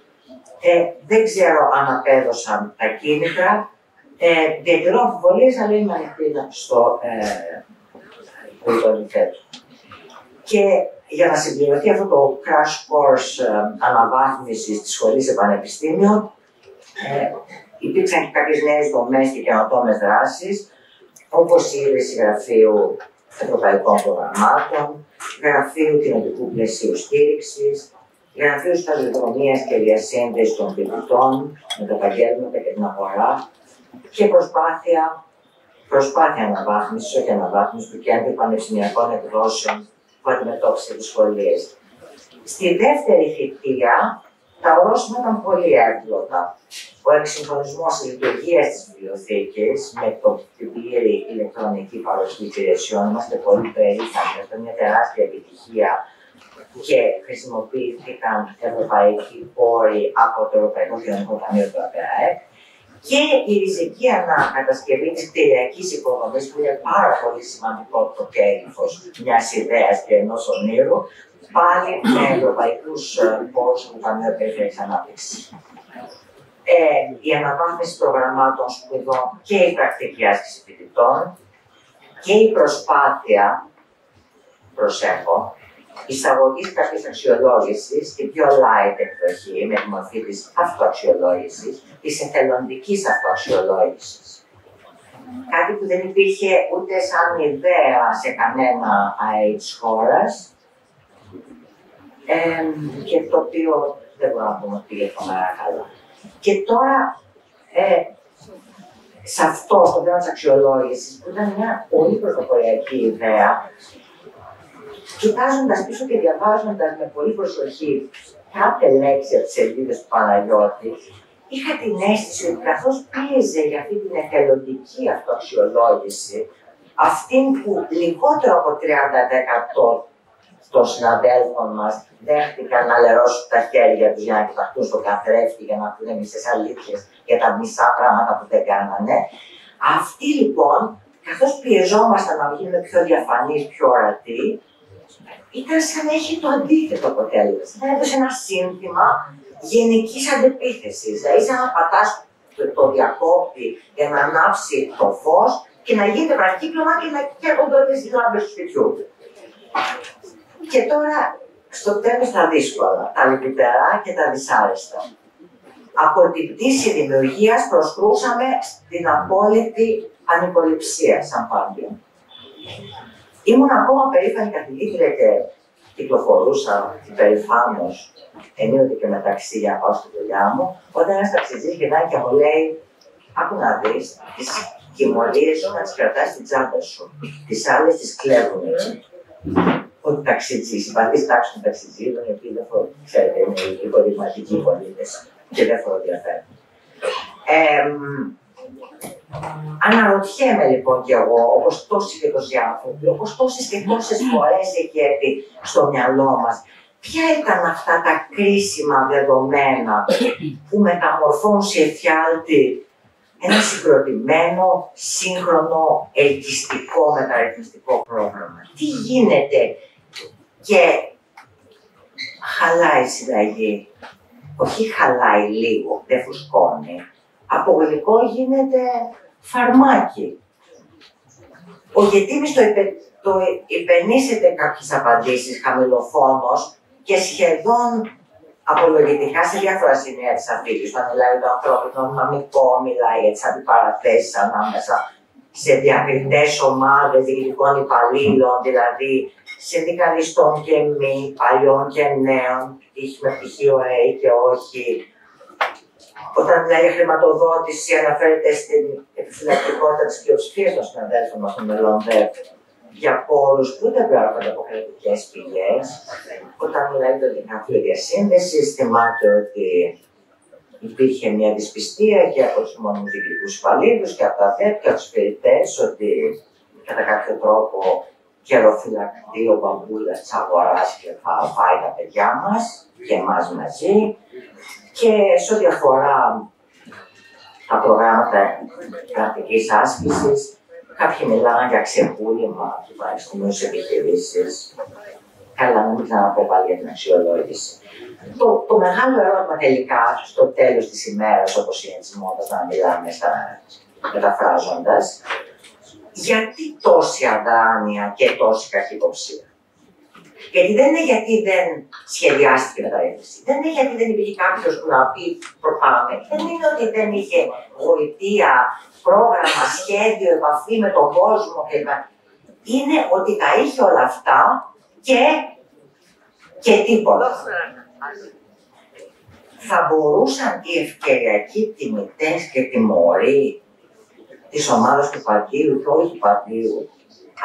Δεν ξέρω αν απέδωσαν τα κίνητρα. Διατηρώ αμφιβολίες, αλλά είμαι ανοιχτή στο που αντιθέτω. Και για να συμπληρωθεί αυτό το crash course αναβάθμισης της σχολής σε πανεπιστήμιο, υπήρξαν και κάποιες νέες δομές και καινοτόμες δράσεις, όπως η ίδρυση γραφείου ευρωπαϊκών προγραμμάτων, γραφείου κοινοτικού πλαισίου στήριξης, γραφείου σταδιοδρομίας και διασύνδεσης των φοιτητών με τα επαγγέλματα και την αγορά και προσπάθεια αναβάθμισης, όχι αναβάθμισης, του Κέντρου Πανεπιστημιακών Εκδόσεων που αντιμετώπισε δυσκολίες. Στη δεύτερη θητεία τα ορόσημα ήταν πολύ εύκολα. Ο εξυγχρονισμός της λειτουργίας της βιβλιοθήκης με την πλήρη ηλεκτρονική παροχή υπηρεσιών, είμαστε πολύ περήφανοι, αυτό είναι μια τεράστια επιτυχία και χρησιμοποιήθηκαν ευρωπαϊκοί πόροι από το Ευρωπαϊκό Κοινωνικό Ταμείο του ΑΠΕΑΕΚ και η ριζική ανακατασκευή της κτηριακής υποδομής, που είναι πάρα πολύ σημαντικό το κέρδος μιας ιδέας και ενός ονείρου, πάλι με ευρωπαϊκούς πόρους του Ταμείου Περιφερειακής Ανάπτυξης. Η αναβάθμιση προγραμμάτων σπουδών και η πρακτική άσκηση φοιτητών και η προσπάθεια, προσέχω, εισαγωγής κάποιες αξιολόγησης, την πιο light εκδοχή με τη μορφή της αυτοαξιολόγησης, της εθελοντικής αυτοαξιολόγησης. Κάτι που δεν υπήρχε ούτε σαν ιδέα σε κανένα ΑΕ της χώρας και το οποίο δεν μπορώ να πούμε ότι πήγε φοβερά καλά. Και τώρα, σε αυτό, στο θέμα της αξιολόγησης, που ήταν μια πολύ πρωτοποριακή ιδέα, κοιτάζοντας πίσω και διαβάζοντας με πολύ προσοχή κάθε λέξη από τις σελίδες του Παναγιώτη, είχα την αίσθηση ότι καθώς πίεζε για αυτή την εθελοντική αυτοαξιολόγηση, αυτήν που λιγότερο από 30% των συναδέλφων μας δέχτηκαν να λερώσουν τα χέρια τους για να κοιταχτούν στο καθρέφτη, για να πούνε μισές αλήθειες για τα μισά πράγματα που δεν κάνανε. Αυτοί λοιπόν, καθώς πιεζόμασταν να γίνουμε πιο διαφανείς, πιο ορατοί, ήταν σαν να έχει το αντίθετο αποτέλεσμα. Να έδωσε ένα σύνθημα γενικής αντεπίθεσης. Δηλαδή, σαν να πατάς το διακόπτη για να ανάψει το φως και να γίνεται βραχύκλωμα και να καίγονται όλες οι λάμπες του σπιτιού. Και τώρα, στο τέλος τα δύσκολα, τα λυπητερά και τα δυσάρεστα. Από την πτήση δημιουργίας προσκρούσαμε στην απόλυτη ανυποληψία σαν Πάντιο. Ήμουν ακόμα περήφανη καθηγήτρια και κυκλοφορούσα υπερηφάνως ενίοτε και μεταξύ για να πάω στη δουλειά μου, όταν ένας ταξιτζής γυρνάει και μου λέει: άκου να δεις, τις κοιμωλίες σου να τις κρατάς στην τσάντα σου, τις άλλες τις κλέβουν έτσι. Ο ταξιτζής, συμπαθείς τάξη των ταξιτζίδων, οι οποίοι δεν ξέρετε, είναι οι υποδειγματικοί πολίτες και δεν φοροδιαφέρουν. Αναρωτιέμαι λοιπόν κι εγώ, όπως τόσοι και τόσοι άνθρωποι, όπως τόσες και τόσες φορές έχει έρθει στο μυαλό μας, ποια ήταν αυτά τα κρίσιμα δεδομένα που μεταμορφώνουν σε εφιάλτη ένα συγκροτημένο, σύγχρονο, ελκυστικό μεταρρυθμιστικό πρόγραμμα. Τι γίνεται και χαλάει η συνταγή. Όχι χαλάει λίγο, δεν φουσκώνει. Από γλυκό γίνεται φαρμάκι. Ο Γετήμης το υπενήσεται κάποιες απαντήσεις χαμηλοφόνος και σχεδόν απολογητικά σε διάφορα σημεία της αφήγησης. Όταν μιλάει για το ανθρώπινο δυναμικό, μιλάει για τις αντιπαραθέσεις ανάμεσα σε διακριτές ομάδες διοικητικών υπαλλήλων, δηλαδή συνδικαλιστών και μη, παλιών και νέων, είχε με πτυχίο A και όχι. Όταν μιλάει για χρηματοδότηση, αναφέρεται στην επιφυλακτικότητα της πλειοψηφίας των συναδέλφων μας των μελών ΔΕΠ για πόρους που δεν προέρχονται από κρατικές πηγές. Όταν μιλάει για την γραφείο διασύνδεσης, θυμάται ότι υπήρχε μια δυσπιστία και από τους μόνιμους διοικητικούς υπαλλήλους και από τα ΔΕΠ και από τους φοιτητές ότι κατά κάποιο τρόπο καιροφυλακτεί ο μπαμπούλας της αγοράς και θα φάει τα παιδιά μας και εμάς μαζί. Και σε ό,τι αφορά τα προγράμματα πρακτικής άσκησης, κάποιοι μιλάνε για ξεπούλημα του πανεπιστημίου σε επιχειρήσεις. Καλά, να μην ξαναπώ πάλι για την αξιολόγηση. Το μεγάλο ερώτημα τελικά, στο τέλος της ημέρας, όπως είναι της μόδας να μιλάμε μεταφράζοντας, γιατί τόση αδράνεια και τόση καχυποψία? Γιατί δεν είναι γιατί δεν σχεδιάστηκε η μεταρρύθμιση, δεν είναι γιατί δεν υπήρχε κάποιος που να πει προπάμε, δεν είναι ότι δεν είχε γοητεία, πρόγραμμα, σχέδιο, επαφή με τον κόσμο κλπ. Είναι ότι τα είχε όλα αυτά και τίποτα. Θα μπορούσαν οι ευκαιριακοί τιμητές και τιμωροί της ομάδας του Παντίου και όλου του Παντίου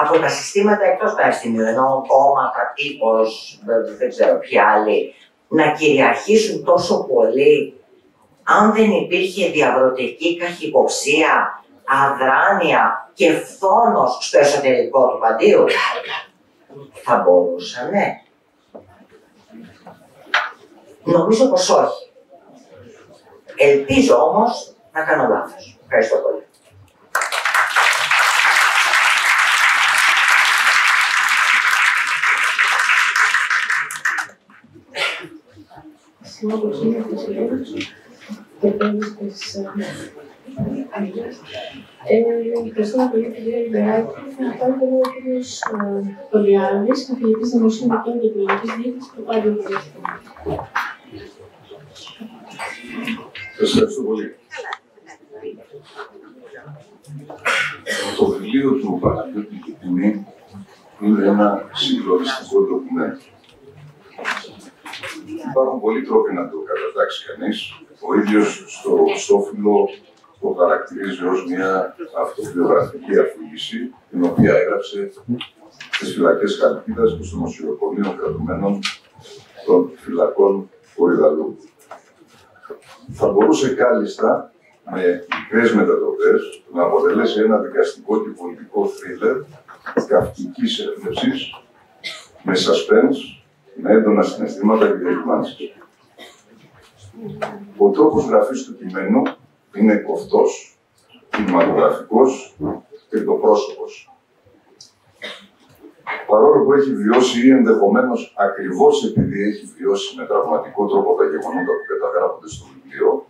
από τα συστήματα εκτός πανεπιστημίου, ενώ κόμματα, τύπος, δεν ξέρω ποιοι άλλοι, να κυριαρχήσουν τόσο πολύ, αν δεν υπήρχε διαβρωτική καχυποψία, αδράνεια και φθόνος στο εσωτερικό του Παντίου? Θα μπορούσαν, ναι. Νομίζω πως όχι. Ελπίζω όμως να κάνω λάθος. Ευχαριστώ πολύ. Ευχαριστώ πολύ, κυρία Λιμπεράκη. Θα πάρω το λόγο ο κύριος Πολιάδης, καθηγητής Δημοσιονομικών και Κοινωνικής Διοίκησης του Πάντιου Πανεπιστημίου. Σας ευχαριστώ πολύ. Το βιβλίο του Παναγιώτη Κιτινή είναι ένα συγκλονιστικό ντοκουμέντο. Υπάρχουν πολλοί τρόποι να το κατατάξει κανείς. Ο ίδιος στο Χριστόφυλλο το χαρακτηρίζει ως μια αυτοβιογραφική αφήγηση, την οποία έγραψε στις φυλακές Χαλκίδας και στο νοσοκομείο κρατουμένων των φυλακών Κορυδαλού. Θα μπορούσε κάλλιστα με μικρές μετατροπές να αποτελέσει ένα δικαστικό και πολιτικό θρίλερ καυκικής έμπνευσης με suspense, με έντονα συναισθήματα και διακυμάνσεις. Ο τρόπος γραφής του κειμένου είναι κοφτός, κινηματογραφικός και το πρόσωπος. Παρόλο που έχει βιώσει ή ενδεχομένως ακριβώς επειδή έχει βιώσει με τραυματικό τρόπο τα γεγονότα που καταγράφονται στο βιβλίο,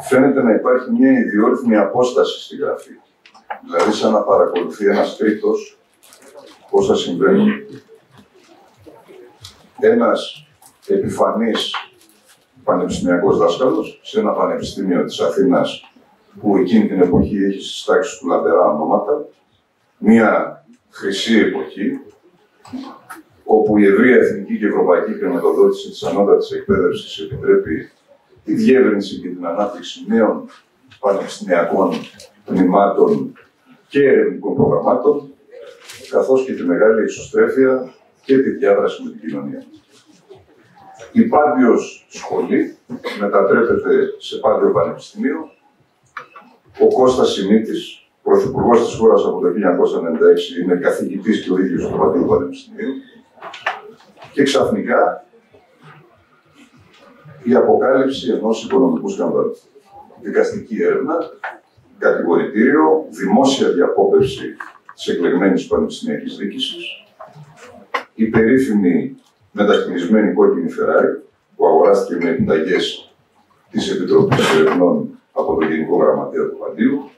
φαίνεται να υπάρχει μια ιδιόρυθμη απόσταση στη γραφή. Δηλαδή σαν να παρακολουθεί ένας τρίτος όσα συμβαίνουν. Ένας επιφανής πανεπιστημιακός δάσκαλος σε ένα πανεπιστήμιο της Αθήνας που εκείνη την εποχή έχει στις τάξεις του λαμπερά ονόματα, μια χρυσή εποχή όπου η ευρεία εθνική και ευρωπαϊκή χρηματοδότηση της ανώτατης εκπαίδευσης επιτρέπει τη διεύρυνση και την ανάπτυξη νέων πανεπιστημιακών τμήματων και ερευνητικών προγραμμάτων, καθώς και τη μεγάλη εξωστρέφεια και τη διάδραση με την κοινωνία. Η Πάντιος σχολή μετατρέπεται σε Πάντιο Πανεπιστημίο. Ο Κώστας Σιμίτης, πρωθυπουργός της χώρας από το 1996, είναι καθηγητής και ο ίδιος του Παντίου Πανεπιστημίου. Και ξαφνικά η αποκάλυψη ενός οικονομικού σκανδάλου. Δικαστική έρευνα, κατηγορητήριο, δημόσια διαπόμπευση της εκλεγμένης πανεπιστημιακής διοίκησης, η περίφημη μεταχειρισμένη κόκκινη Φεράρι, που αγοράστηκε με επιταγές της Επιτροπής Ερευνών από τον Γενικό Γραμματέα του Παντίου,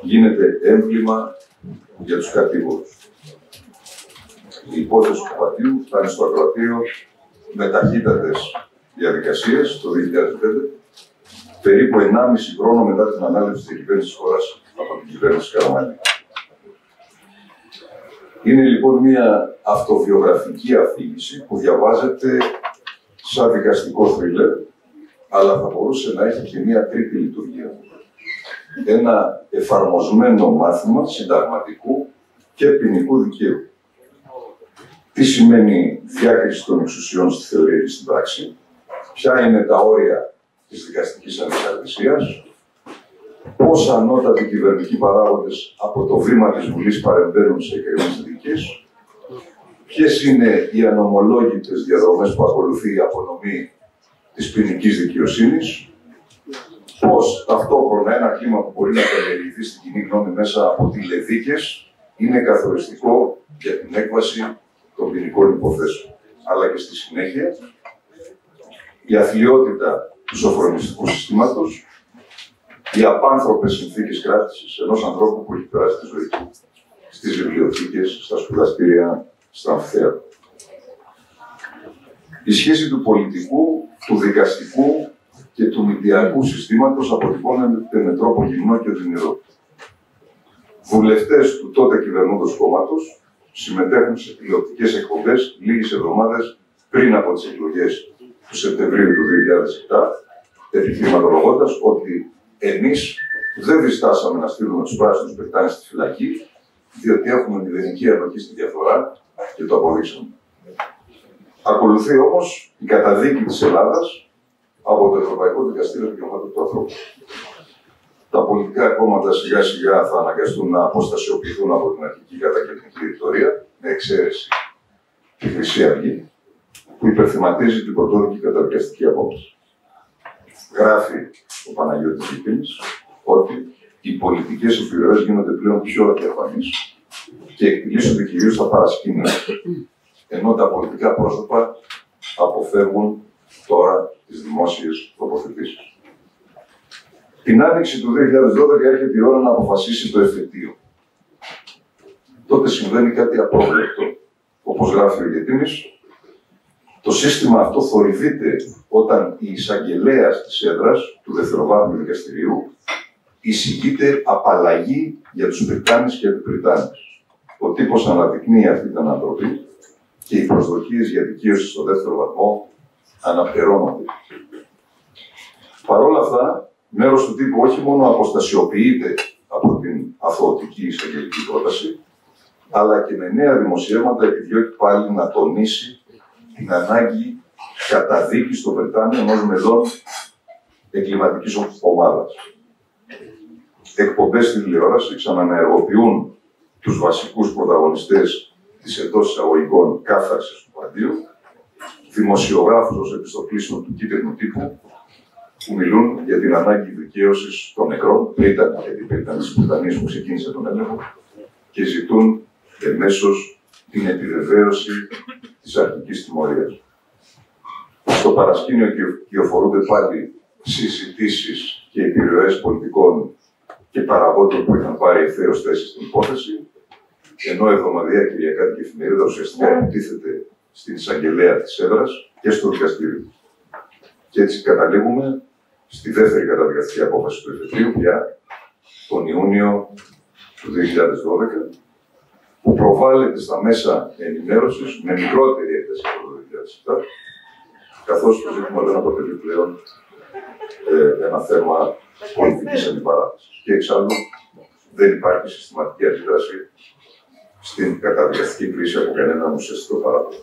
γίνεται έμβλημα για τους κατήγορους. Η υπόθεση του Παντίου φτάνει στο ακροατήριο με ταχύτατες διαδικασίες το 2005, περίπου 1,5 χρόνο μετά την ανάληψη της διακυβέρνησης της χώρας από την κυβέρνηση Καραμανλή. Είναι λοιπόν μια αυτοβιογραφική αφήγηση που διαβάζεται σαν δικαστικό θρίλερ, αλλά θα μπορούσε να έχει και μια τρίτη λειτουργία. Ένα εφαρμοσμένο μάθημα συνταγματικού και ποινικού δικαίου. Τι σημαίνει διάκριση των εξουσιών στη θεωρία και στην πράξη, ποια είναι τα όρια της δικαστικής ανεξαρτησίας, πώς ανώτατοι κυβερνητικοί παράγοντες από το βήμα της Βουλής παρεμβαίνουν σε εκκρεμείς δίκες, ποιες είναι οι ανομολόγητες διαδρομές που ακολουθεί η απονομή της ποινικής δικαιοσύνης, πώς ταυτόχρονα ένα κλίμα που μπορεί να καλλιεργηθεί στην κοινή γνώμη μέσα από τηλεδίκες είναι καθοριστικό για την έκβαση των ποινικών υποθέσεων. Αλλά και στη συνέχεια, η αθλιότητα του σοφρονιστικού συστήματος, οι απάνθρωπες συνθήκες κράτησης ενός ανθρώπου που έχει περάσει τη ζωή του στις βιβλιοθήκες, στα σπουδαστήρια, στα αμφιθέατρα. Η σχέση του πολιτικού, του δικαστικού και του μηντιακού συστήματος αποτυπώνεται με τρόπο γυμνό και οδυνηρό. Βουλευτές του τότε κυβερνώντος κόμματος συμμετέχουν σε τηλεοπτικές εκπομπές λίγες εβδομάδες πριν από τις εκλογές του Σεπτεμβρίου του 2007, επιχειρηματολογώντας ότι εμείς δεν διστάσαμε να στείλουμε τους πράσινους πεκτάνες στη φυλακή, διότι έχουμε μηδενική ανοχή στη διαφθορά και το αποδείξαμε. Ακολουθεί όμως η καταδίκη της Ελλάδας από το Ευρωπαϊκό Δικαστήριο Δικαιωμάτων του Ανθρώπου. Τα πολιτικά κόμματα σιγά σιγά θα αναγκαστούν να αποστασιοποιηθούν από την αρχική κατακεντρική ρητορία, με εξαίρεση τη Χρυσή Αυγή, που υπερθυματίζει την πρωτόδικη καταδικαστική απόφαση. Γράφει ο Παναγιώτης Λυπήνης ότι οι πολιτικές επιρροές γίνονται πλέον πιο διαφανείς και εκτιλήσονται κυρίως στα παρασκήνια, ενώ τα πολιτικά πρόσωπα αποφεύγουν τώρα τις δημόσιες τοποθετήσεις. Την άνοιξη του 2012 έρχεται η ώρα να αποφασίσει το εφετείο. Τότε συμβαίνει κάτι απρόβλεπτο. Όπως γράφει ο Γετίνης, το σύστημα αυτό θορυβείται όταν η εισαγγελέας της έδρας του δευτεροβάθμιου δικαστηρίου εισηγείται απαλλαγή για τους Πριτάνες και Επιπριτάνες. Ο τύπος αναδεικνύει αυτή την ανατροπή και οι προσδοκίες για δικαίωση στο δεύτερο βαθμό αναπτερώνονται. Παρ' όλα αυτά, μέρος του τύπου όχι μόνο αποστασιοποιείται από την αθωωτική εισαγγελική πρόταση, αλλά και με νέα δημοσιεύματα επιδιώκει πάλι να τονίσει την ανάγκη καταδίκης των Βρετάνιων ενός μελών εγκληματικής ομάδας. Εκπομπές στην τηλεόραση ξαναενεργοποιούν τους βασικούς πρωταγωνιστές της εντός εισαγωγικών κάθαρσης του Παντίου, δημοσιογράφους ως επιστοπλίστων του κίτρινου τύπου, που μιλούν για την ανάγκη δικαίωσης των νεκρών, γιατί ήταν στις Βρετανίες που ξεκίνησε τον έλεγχο, και ζητούν εμέσως την επιβεβαίωση της αρχικής τιμωρίας. Στο παρασκήνιο κυοφορούνται πάλι συζητήσεις και επιρροές πολιτικών και παραγόντων που είχαν πάρει ευθέως θέση στην υπόθεση, ενώ η εβδομαδιαία κυριακάτικη εφημερίδα ουσιαστικά επιτίθεται στην εισαγγελέα της έδρας και στο δικαστήριο. Και έτσι καταλήγουμε στη δεύτερη καταδικαστική απόφαση του εφετείου πια τον Ιούνιο του 2012, που προβάλλεται στα μέσα ενημέρωσης με μικρότερη έκταση από το 2007, καθώς το ζήτημα δεν αποτελεί πλέον ένα θέμα πολιτικής αντιπαράθεσης. Και εξάλλου δεν υπάρχει συστηματική αντίδραση στην καταδικαστική κρίση από κανέναν ουσιαστικό παράγοντα.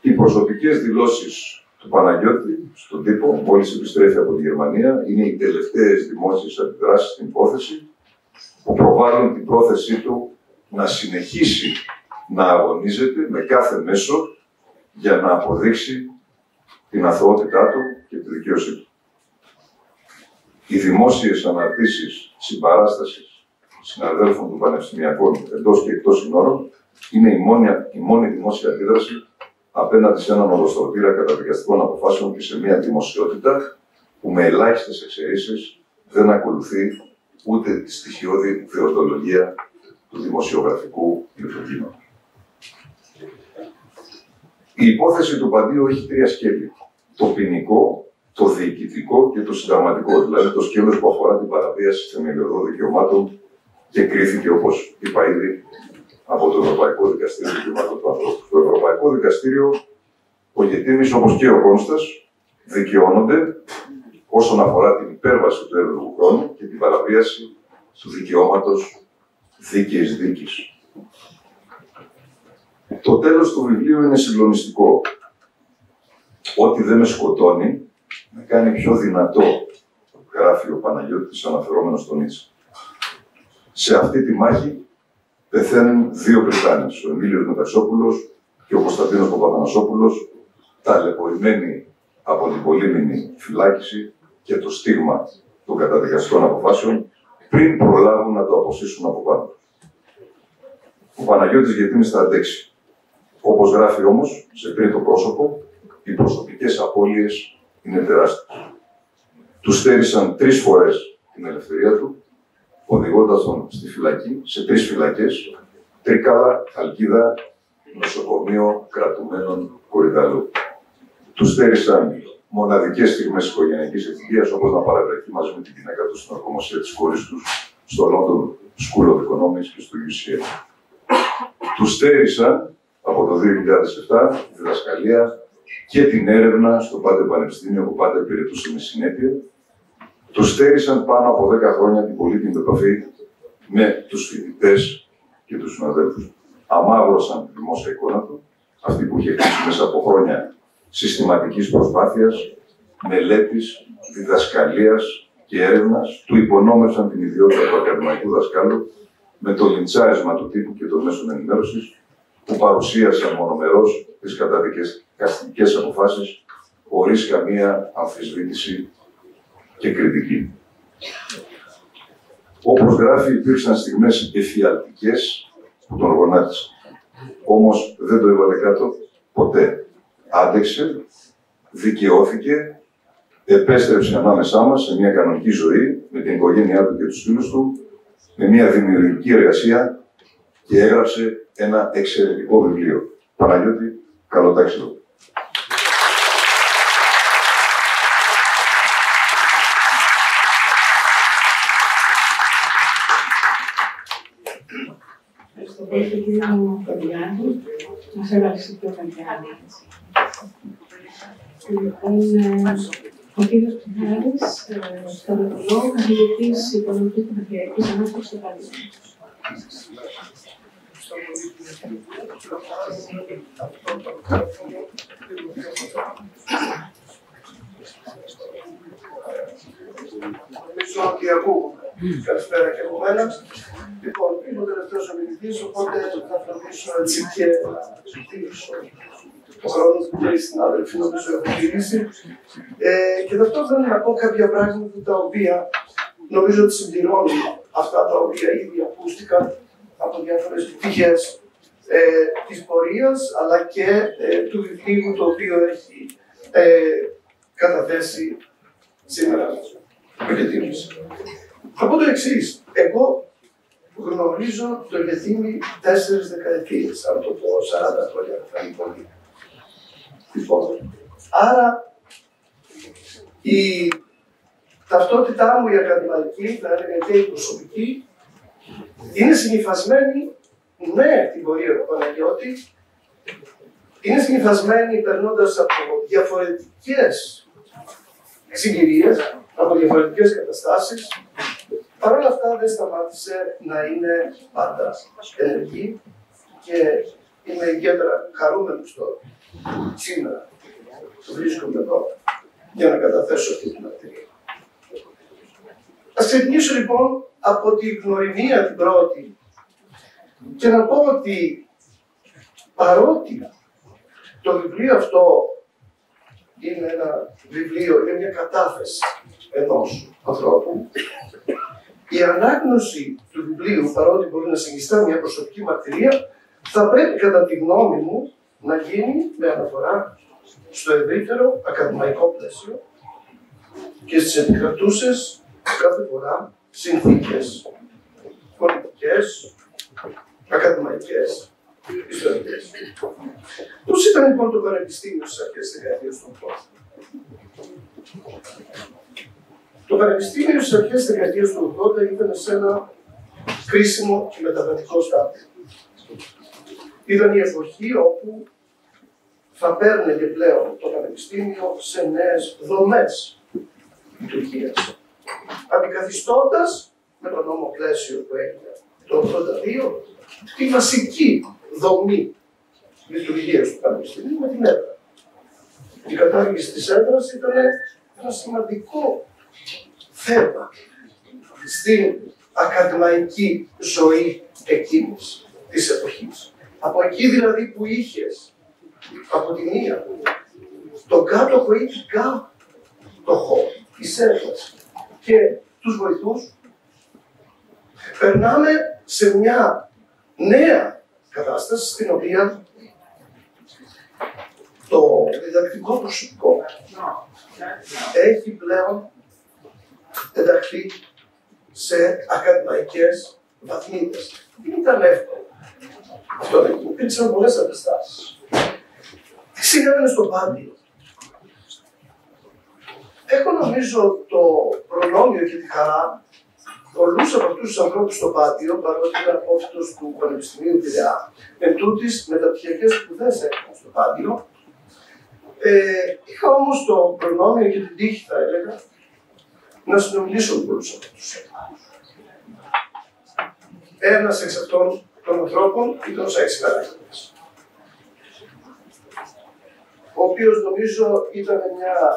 Οι προσωπικές δηλώσεις του Παναγιώτη στον τύπο, μόλις επιστρέφει από τη Γερμανία, είναι οι τελευταίες δημόσιες αντιδράσεις στην υπόθεση που προβάλλουν την πρόθεσή του να συνεχίσει να αγωνίζεται με κάθε μέσο για να αποδείξει την αθωότητά του και τη δικαίωσή του. Οι δημόσιες αναρτήσεις συμπαράστασης συναδέλφων των πανεπιστημιακών εντός και εκτός συνόρων είναι η μόνη δημόσια αντίδραση απέναντι σε έναν οδοστρωτήρα καταδικαστικών αποφάσεων και σε μια δημοσιότητα που με ελάχιστες εξαιρέσεις δεν ακολουθεί ούτε τη στοιχειώδη δεοντολογία του δημοσιογραφικού λειτουργήματος. Η υπόθεση του Παντίου έχει τρία σκέλη. Το ποινικό, το διοικητικό και το συνταγματικό. Δηλαδή το σκέλος που αφορά την παραβίαση θεμελιωδών δικαιωμάτων και κρίθηκε, όπως είπα ήδη, από το Ευρωπαϊκό Δικαστήριο Δικαιωμάτων του Ανθρώπου. Στο Ευρωπαϊκό Δικαστήριο, ο Γετήμης, όπως και ο Κόνστας, δικαιώνονται όσον αφορά την υπέρβαση του εύλογου χρόνου και την παραβίαση του δικαιώματος δίκαιης δίκης. Το τέλος του βιβλίου είναι συγκλονιστικό. Ό,τι δεν με σκοτώνει, με κάνει πιο δυνατό, γράφει ο Παναγιώτης αναφερόμενος στον Νίτσε. Σε αυτή τη μάχη πεθαίνουν δύο Βρετάνες, ο Εμίλιος Μεταξόπουλος και ο Κωνσταντίνος Παπαθανασόπουλος, ταλαιπωρημένοι από την πολύμηνη φυλάκιση και το στίγμα των καταδικαστικών αποφάσεων, πριν προλάβουν να το αποσύσουν από πάνω. Ο Παναγιώτης Γετήμης θα αντέξει. Όπως γράφει όμως, σε τρίτο πρόσωπο, οι προσωπικές απώλειες είναι τεράστιες. Του στέρισαν 3 φορές την ελευθερία του, οδηγώντας τον στη φυλακή, σε 3 φυλακές, Τρίκαλα, Χαλκίδα, νοσοκομείο κρατουμένων Κορυδαλού. Του στέρισαν μοναδικές στιγμές οικογενειακής ευτυχίας, όπως να παραβρεθεί μαζί με την γυναίκα του στην ορκομοσία της κόρης του στο London School of Economics και στο UCL. Του στέρισαν από το 2007 τη διδασκαλία και την έρευνα στο Πάντιο Πανεπιστήμιο που πάντα υπηρετούσε με συνέπεια. Του στέρισαν πάνω από 10 χρόνια την πολύτιμη επαφή με τους φοιτητές και τους συναδέλφους. Αμαύρωσαν τη δημόσια εικόνα του, αυτή που είχε χτίσει μέσα από χρόνια συστηματικής προσπάθειας, μελέτης, διδασκαλίας και έρευνας, του υπονόμευσαν την ιδιότητα του ακαδημαϊκού δασκάλου με το λιντσάρισμα του τύπου και των μέσων ενημέρωσης, που παρουσίασαν μονομερώς τις καταδικαστικές αποφάσεις χωρίς καμία αμφισβήτηση και κριτική. Όπως γράφει, υπήρξαν στιγμές εφιαλτικές που τον γονάτισαν. Όμως δεν το έβαλε κάτω ποτέ. Άντεξε, δικαιώθηκε, επέστρεψε ανάμεσά μας σε μια κανονική ζωή με την οικογένειά του και τους φίλους του, με μια δημιουργική εργασία και έγραψε ένα εξαιρετικό βιβλίο. Παναγιώτη, καλό ταξίδι. Ευχαριστώ πολύ τον κύριο Κοντιάδη. Μας έβαλε σε πιο καλή. Λοιπόν, ο κύριος Πινάρης, στρατολογό, καθηγητής Οικονομικής και Περιφερειακής Ανάπτυξης στο Πάτιο. Νομίζω ότι ακούγομαι. Καλησπέρα και από μένα. Λοιπόν, είμαι ο τελευταίος ομιλητής, οπότε θα φροντίσω έτσι και να τηρήσω το χρόνο που και οι συνάδελφοι νομίζω έχουν τηρήσει. Και ταυτόχρονα να πω κάποια πράγματα τα οποία νομίζω ότι συμπληρώνουν αυτά τα οποία ήδη ακούστηκαν από διάφορες πτυχές της πορείας, αλλά και του βιβλίου το οποίο έχει καταθέσει σήμερα ο Γετήμης. Θα πω το εξής. Εγώ γνωρίζω το Γετήμη 4 δεκαετίες, αν το πω 40 χρόνια θα είναι πολύ. Λοιπόν, άρα η ταυτότητά μου η ακαδημαϊκή, θα έλεγα και η προσωπική, είναι συνυφασμένη με την πορεία του Παναγιώτη, είναι συνυφασμένη περνώντας από διαφορετικές συγκυρίες, από διαφορετικές καταστάσεις. Παρ' όλα αυτά δεν σταμάτησε να είναι πάντα ενεργή και είμαι ιδιαίτερα χαρούμενος τώρα, σήμερα, που βρίσκομαι εδώ, για να καταθέσω αυτή την μαρτυρία. Ας ξεκινήσω λοιπόν από την γνωριμία την πρώτη και να πω ότι παρότι το βιβλίο αυτό είναι ένα βιβλίο, είναι μια κατάθεση ενός ανθρώπου, η ανάγνωση του βιβλίου, παρότι μπορεί να συνιστά μια προσωπική μαρτυρία, θα πρέπει κατά τη γνώμη μου να γίνει με αναφορά στο ευρύτερο ακαδημαϊκό πλαίσιο και στις επικρατούσες κάθε φορά συνθήκες πολιτικές, ακαδημαϊκές ιστορικές. Πώς ήταν λοιπόν το Πανεπιστήμιο στις αρχές της δεκαετίας του 80? Το Πανεπιστήμιο στις αρχές της δεκαετίας του 80 ήταν σε ένα κρίσιμο και μεταβατικό στάδιο. Ήταν η εποχή όπου θα παίρνει πλέον το Πανεπιστήμιο σε νέες δομές λειτουργίας, αντικαθιστώντας με το νόμο πλαίσιο που έγινε το 1982 τη βασική δομή λειτουργίας του Πανεπιστημίου με την έδρα. Η κατάργηση της έδρας ήταν ένα σημαντικό θέμα στην ακαδημαϊκή ζωή εκείνης της εποχής. Από εκεί δηλαδή που είχες από τη μία τον κάτοχο ή την κάτοχο της έδρας και τους βοηθούς, περνάμε σε μια νέα κατάσταση στην οποία το διδακτικό προσωπικό έχει πλέον ενταχθεί σε ακαδημαϊκές βαθμίδες. Δεν ήταν εύκολο. Αυτό δεν υπήρξαν πολλές αντιστάσεις. Τι συνέβαινε στο Πάντιο? Έχω νομίζω το προνόμιο και τη χαρά πολλούς από αυτούς τους ανθρώπους στο Πάντιο, παρότι είναι απόφυτος του Πανεπιστημίου Πειραιά, εν τούτης μεταπτυχιακές σπουδές έκανα στο Πάντιο. Είχα όμως το προνόμιο και την τύχη, θα έλεγα, να συνομιλήσω με πολλούς από αυτούς. Ένας εξ αυτών των ανθρώπων ήταν ο Σάκης Καράγιοργας, ο οποίος νομίζω ήταν μια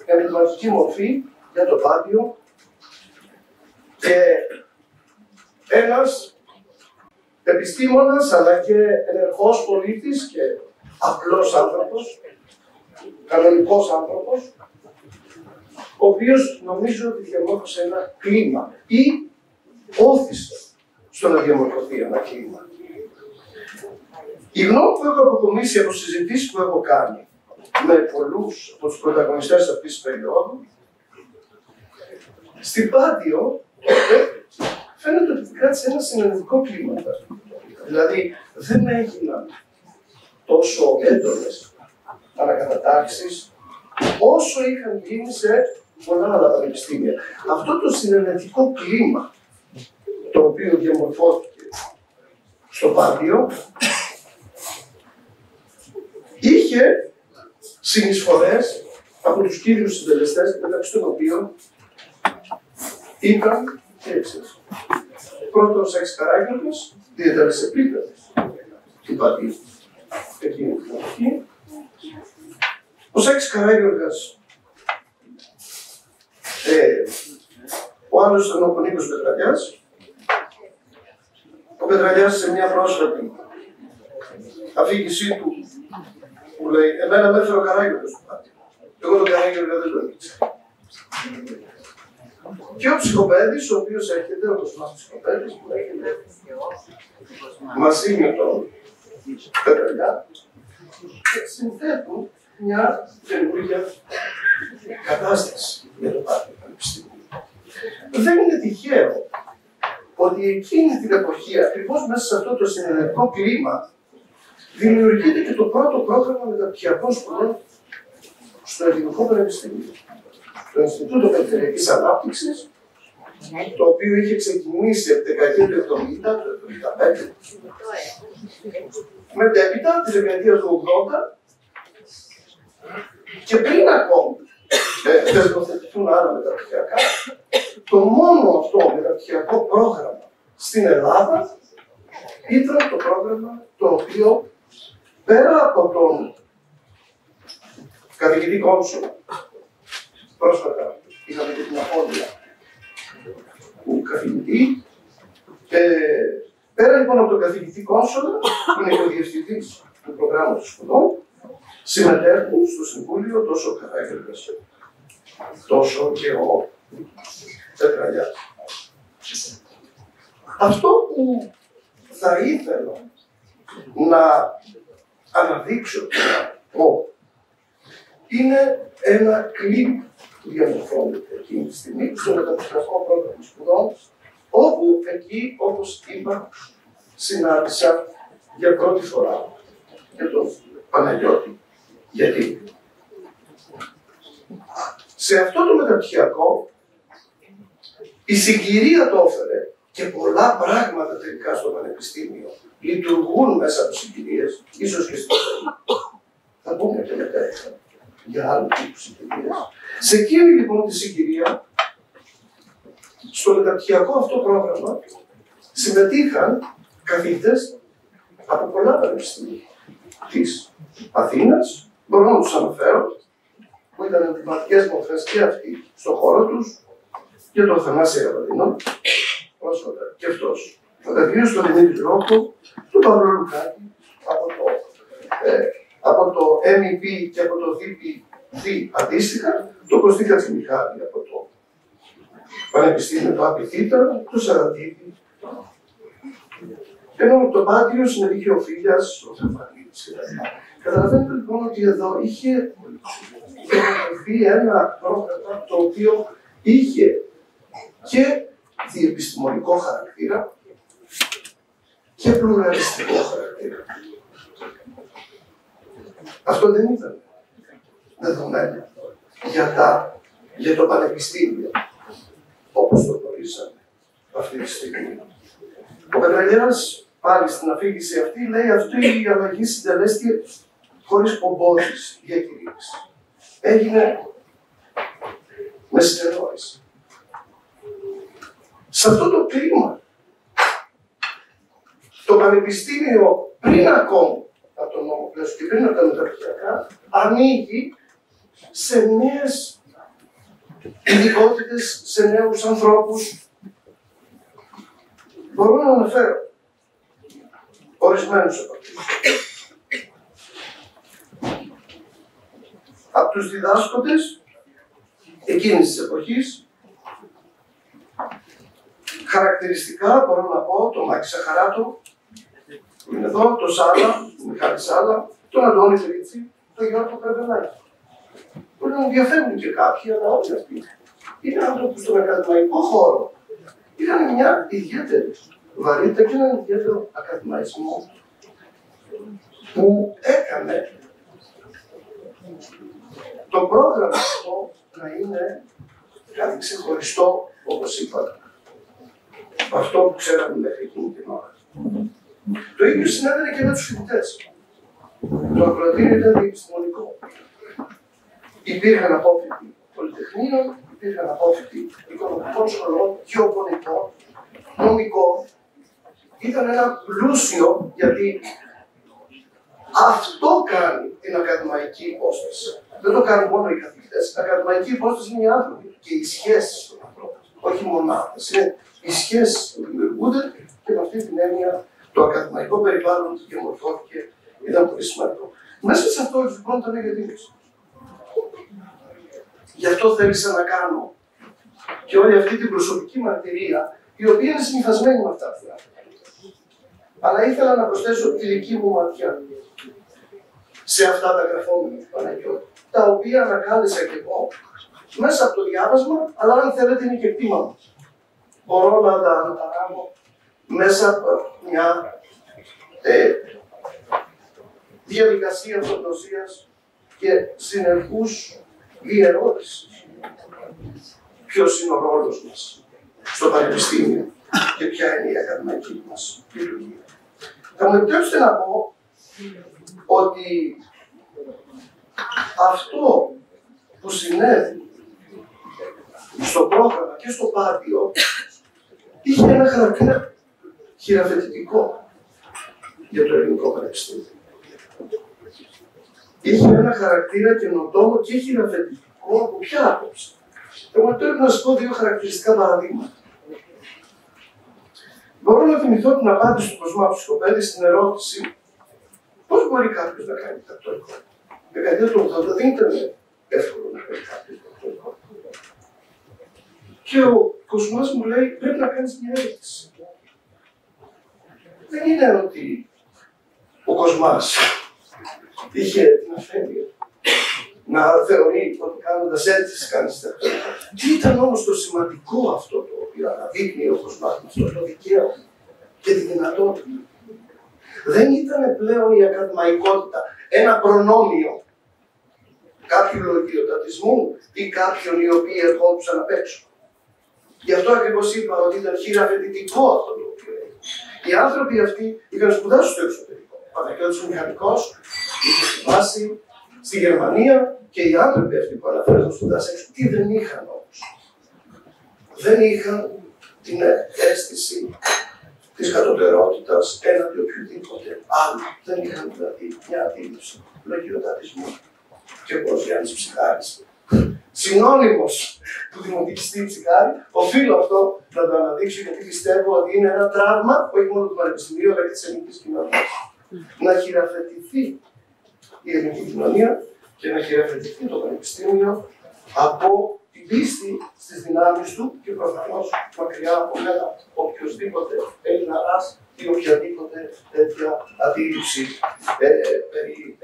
ενδυματική μορφή για το Πάντιο και ένας επιστήμονας αλλά και ενεργός πολίτης και απλός άνθρωπος, κανονικός άνθρωπος, ο οποίος νομίζω ότι διαμόρφωσε ένα κλίμα ή όθησε στο να διαμορφωθεί ένα κλίμα. Η γνώμη που έχω αποκομίσει από συζητήσεις που έχω κάνει με πολλούς από τους πρωταγωνιστές αυτής της περίοδου, στην Πάντιο φαίνεται ότι κράτησε ένα συνενετικό κλίμα. Δηλαδή δεν έγιναν τόσο έντονες ανακατατάξεις όσο είχαν γίνει σε πολλά άλλα πανεπιστήμια. Αυτό το συνενετικό κλίμα το οποίο διαμορφώθηκε στο Πάντιο είχε συνεισφορές από τους κύριους συντελεστές, μεταξύ των οποίων ήταν και εξής. Πρώτος ο Σάκης Καράγιοργας, διετέλεσε επίπεδες του Παντίου εκείνη την εποχή. Ο Σάκης Καράγιοργας, ο άλλος ήταν ο Νίκος Πετραλιάς. Ο Πετραλιάς σε μια πρόσφατη αφήγησή του που λέει «Εμένα με έφερε ο Καράγιοργας στο Πάντιο. Εγώ τον Καράγιοργα δεν τον ήξερα». Και ο Ψυχοπαίδης, ο οποίος έρχεται, ο Κοσμάς Ψυχοπαίδης, που έρχεται μαζί με τον Πετραλιά και συνθέτουν μια καινούργια κατάσταση για το Πάντιο Πανεπιστήμιο. Δεν είναι τυχαίο ότι εκείνη την εποχή, ακριβώς μέσα σε αυτό το συνενετικό κλίμα, δημιουργείται και το πρώτο πρόγραμμα μεταπτυχιακών σπουδών στο Ελληνικό Πανεπιστήμιο. Το Ινστιτούτο Περιφερειακής Ανάπτυξης, το οποίο είχε ξεκινήσει από τη δεκαετία του 70, του 75, μετέπειτα τη δεκαετία του 80 και πριν ακόμη θεσμοθετηθούν άλλα μεταπτυχιακά, το μόνο αυτό μεταπτυχιακό πρόγραμμα στην Ελλάδα ήταν το πρόγραμμα το οποίο πέρα από τον καθηγητή Κόνσουλα, πρόσφατα είχαμε και την απώλεια του καθηγητή, πέρα λοιπόν από τον καθηγητή Κόνσουλα, που είναι και ο διευθυντής του προγράμματος σπουδών, συμμετέχουν στο Συμβούλιο τόσο ο Καράγιοργας, τόσο και ο Πετραλιάς. Αυτό που θα ήθελα να αναδείξω και να πω είναι ένα κλίμα που διαμορφώνεται εκείνη τη στιγμή στο μεταπτυχιακό πρόγραμμα σπουδών, όπου εκεί, όπως είπα, συνάντησα για πρώτη φορά για τον Παναγιώτη. Γιατί σε αυτό το μεταπτυχιακό η συγκυρία το έφερε και πολλά πράγματα τελικά στο πανεπιστήμιο λειτουργούν μέσα από συγκυρίες, ίσως και στην ζωή. Θα πούμε και μετά για άλλου τύπου συγκυρίες. Σε εκείνη λοιπόν τη συγκυρία, στο μεταπτυχιακό αυτό πρόγραμμα, συμμετείχαν καθηγητές από πολλά πανεπιστήμια της Αθήνας, μπορώ να τους αναφέρω, που ήταν αντιπαθικές μορφές και αυτοί στον χώρο τους, και τον Θανάση Ραβαδινό, πρόσφατα και αυτός. Φωτογραφίες στον Δημήτρη Ρόκο, του Παυλολουκάκη, από το MEP και από το DPD αντίστοιχα, το Κωστή Κατσιμιχάλη από το Πανεπιστήμιο του Απιθύτα, του Σαραντίδη. Ενώ το Πάτριο συμμετείχε ο Φίλιας, ο Θεφανίδης κτλ. Καταλαβαίνετε λοιπόν ότι εδώ είχε διαμορφωθεί ένα πρόγραμμα το οποίο είχε και διεπιστημονικό χαρακτήρα και πλουραλιστικό χαρακτήρα. Αυτό δεν ήταν δεδομένο για το πανεπιστήμιο, όπως το γνωρίζαμε αυτή τη στιγμή. Ο Πετραγιέρας πάλι στην αφήγηση αυτή λέει αυτή η αλλαγή συντελέστηκε χωρίς πομπόδης διακηρύξης. Έγινε με συνεννόηση. Σε αυτό το κλίμα, το πανεπιστήμιο πριν ακόμα από τον νόμο πλαίσιο και πριν από τα μεταπτυχιακά, ανοίγει σε νέες ειδικότητες, σε νέους ανθρώπους. Μπορώ να αναφέρω ορισμένους από αυτούς. Από τους διδάσκοντες εκείνης της εποχής, χαρακτηριστικά μπορώ να πω τον Μάκη Σαχαράτο, που είναι εδώ, τον Σάλα, τον Μιχάλη Σάλα, τον Αντώνη Τρίτσι, τον Γιώργο Καρβελάκη. Μπορεί να ενδιαφέρουν και κάποιοι, αλλά όλοι αυτοί είναι άνθρωποι στον ακαδημαϊκό χώρο. Είχαν μια ιδιαίτερη βαρύτητα και έναν ιδιαίτερο ακαδημαϊκισμό που έκανε το πρόγραμμα αυτό να είναι κάτι ξεχωριστό, όπως είπα, αυτό που ξέραμε μέχρι εκείνη την ώρα. Το ίδιο συνέβαινε και με τους φοιτητές. Το ακροατήριο ήταν διεπιστημονικό. Υπήρχαν απόφοιτοι πολυτεχνείων, υπήρχαν απόφοιτοι οικονομικών σχολών, γεωπονικών, νομικών. Ήταν ένα πλούσιο, γιατί αυτό κάνει την ακαδημαϊκή υπόσταση. Δεν το κάνουν μόνο οι καθηγητές. Η ακαδημαϊκή υπόσταση είναι οι άνθρωποι και οι σχέσεις των ανθρώπων. Όχι μονάδες. Είναι οι σχέσεις που δημιουργούνται και με αυτή την έννοια το ακαδημαϊκό περιβάλλον του διαμορφώθηκε. Ήταν πολύ σημαντικό. Μέσα σε αυτό λοιπόν ήταν η διαδήλωση. Γι' αυτό θέλησα να κάνω και όλη αυτή την προσωπική μαρτυρία, η οποία είναι συνυφασμένη με αυτά που λέω. Αλλά ήθελα να προσθέσω τη δική μου ματιά σε αυτά τα γραφόμενα του Παναγιώτη, τα οποία ανακάλεσα και εγώ μέσα από το διάβασμα, αλλά αν θέλετε είναι και κτήμα μου. Μπορώ να τα αναπαράγω μέσα από μια διαδικασία αυτογνωσίας και συνεχούς διερώτησης. Ποιος είναι ο ρόλος μας στο πανεπιστήμιο και ποια είναι η ακαδημαϊκή μας λειτουργία. Θα μου επιτρέψετε να πω ότι αυτό που συνέβη στο πρόγραμμα και στο Πάτιο είχε ένα χαρακτήρα χειραφετητικό για το ελληνικό πανεπιστήμιο. Είχε ένα χαρακτήρα καινοτόμο και χειραφετητικό από ποια άποψη. Εγώ πρέπει να σας πω δύο χαρακτηριστικά παραδείγματα. Μπορώ να θυμηθώ την απάντηση του Κοσμά Ψυχοπέδη στην ερώτηση πώς μπορεί κάποιος να κάνει διδακτορικό. Δεκαετία του 80 δεν ήταν εύκολο να κάνει κάποιος διδακτορικό. Και ο Κοσμάς μου λέει πρέπει να κάνεις μια έρευνα. Δεν είναι ότι ο Κοσμάς είχε την αφένεια να θεωρεί ότι κάνοντας έτσι κάνεις διδακτορικό. Τι ήταν όμως το σημαντικό αυτό το οποίο αναδείκνει ο Κοσμάς, αυτό το δικαίωμα και τη δυνατότητα. Δεν ήταν πλέον η ακαδημαϊκότητα ένα προνόμιο κάποιου λογιοτατισμού ή κάποιων οι οποίοι ερχόντουσαν απ' έξω. Γι' αυτό ακριβώς είπα ότι ήταν χειραφετητικό αυτό το οποίο έγινε. Οι άνθρωποι αυτοί είχαν σπουδάσει στο εξωτερικό. Ο Παναγιώτης ο Μηχανικός είχε σπουδάσει στη Γερμανία και οι άνθρωποι αυτοί που αναφέρουν σπουδάσει έξω, τι δεν είχαν όμως. Δεν είχαν την αίσθηση της κατωτερότητας έναντι οποιοδήποτε άλλου. Δεν είχαν δηλαδή μια αντίληψη λογιοτατισμού. Και όπως Γιάννης Ψυχάρης, συνώνυμος του δημοτικιστή Ψυχάρη, οφείλω αυτό να το αναδείξω γιατί πιστεύω ότι είναι ένα τραύμα, όχι μόνο του Πανεπιστημίου, αλλά και της ελληνικής κοινωνίας. Να χειραφετηθεί η ελληνική κοινωνία και να χειραφετηθεί το Πανεπιστήμιο από την πίστη στις δυνάμεις του και προφανώς μακριά από μένα οποιοδήποτε Ελληναράς ή οποιαδήποτε τέτοια αντίληψη περί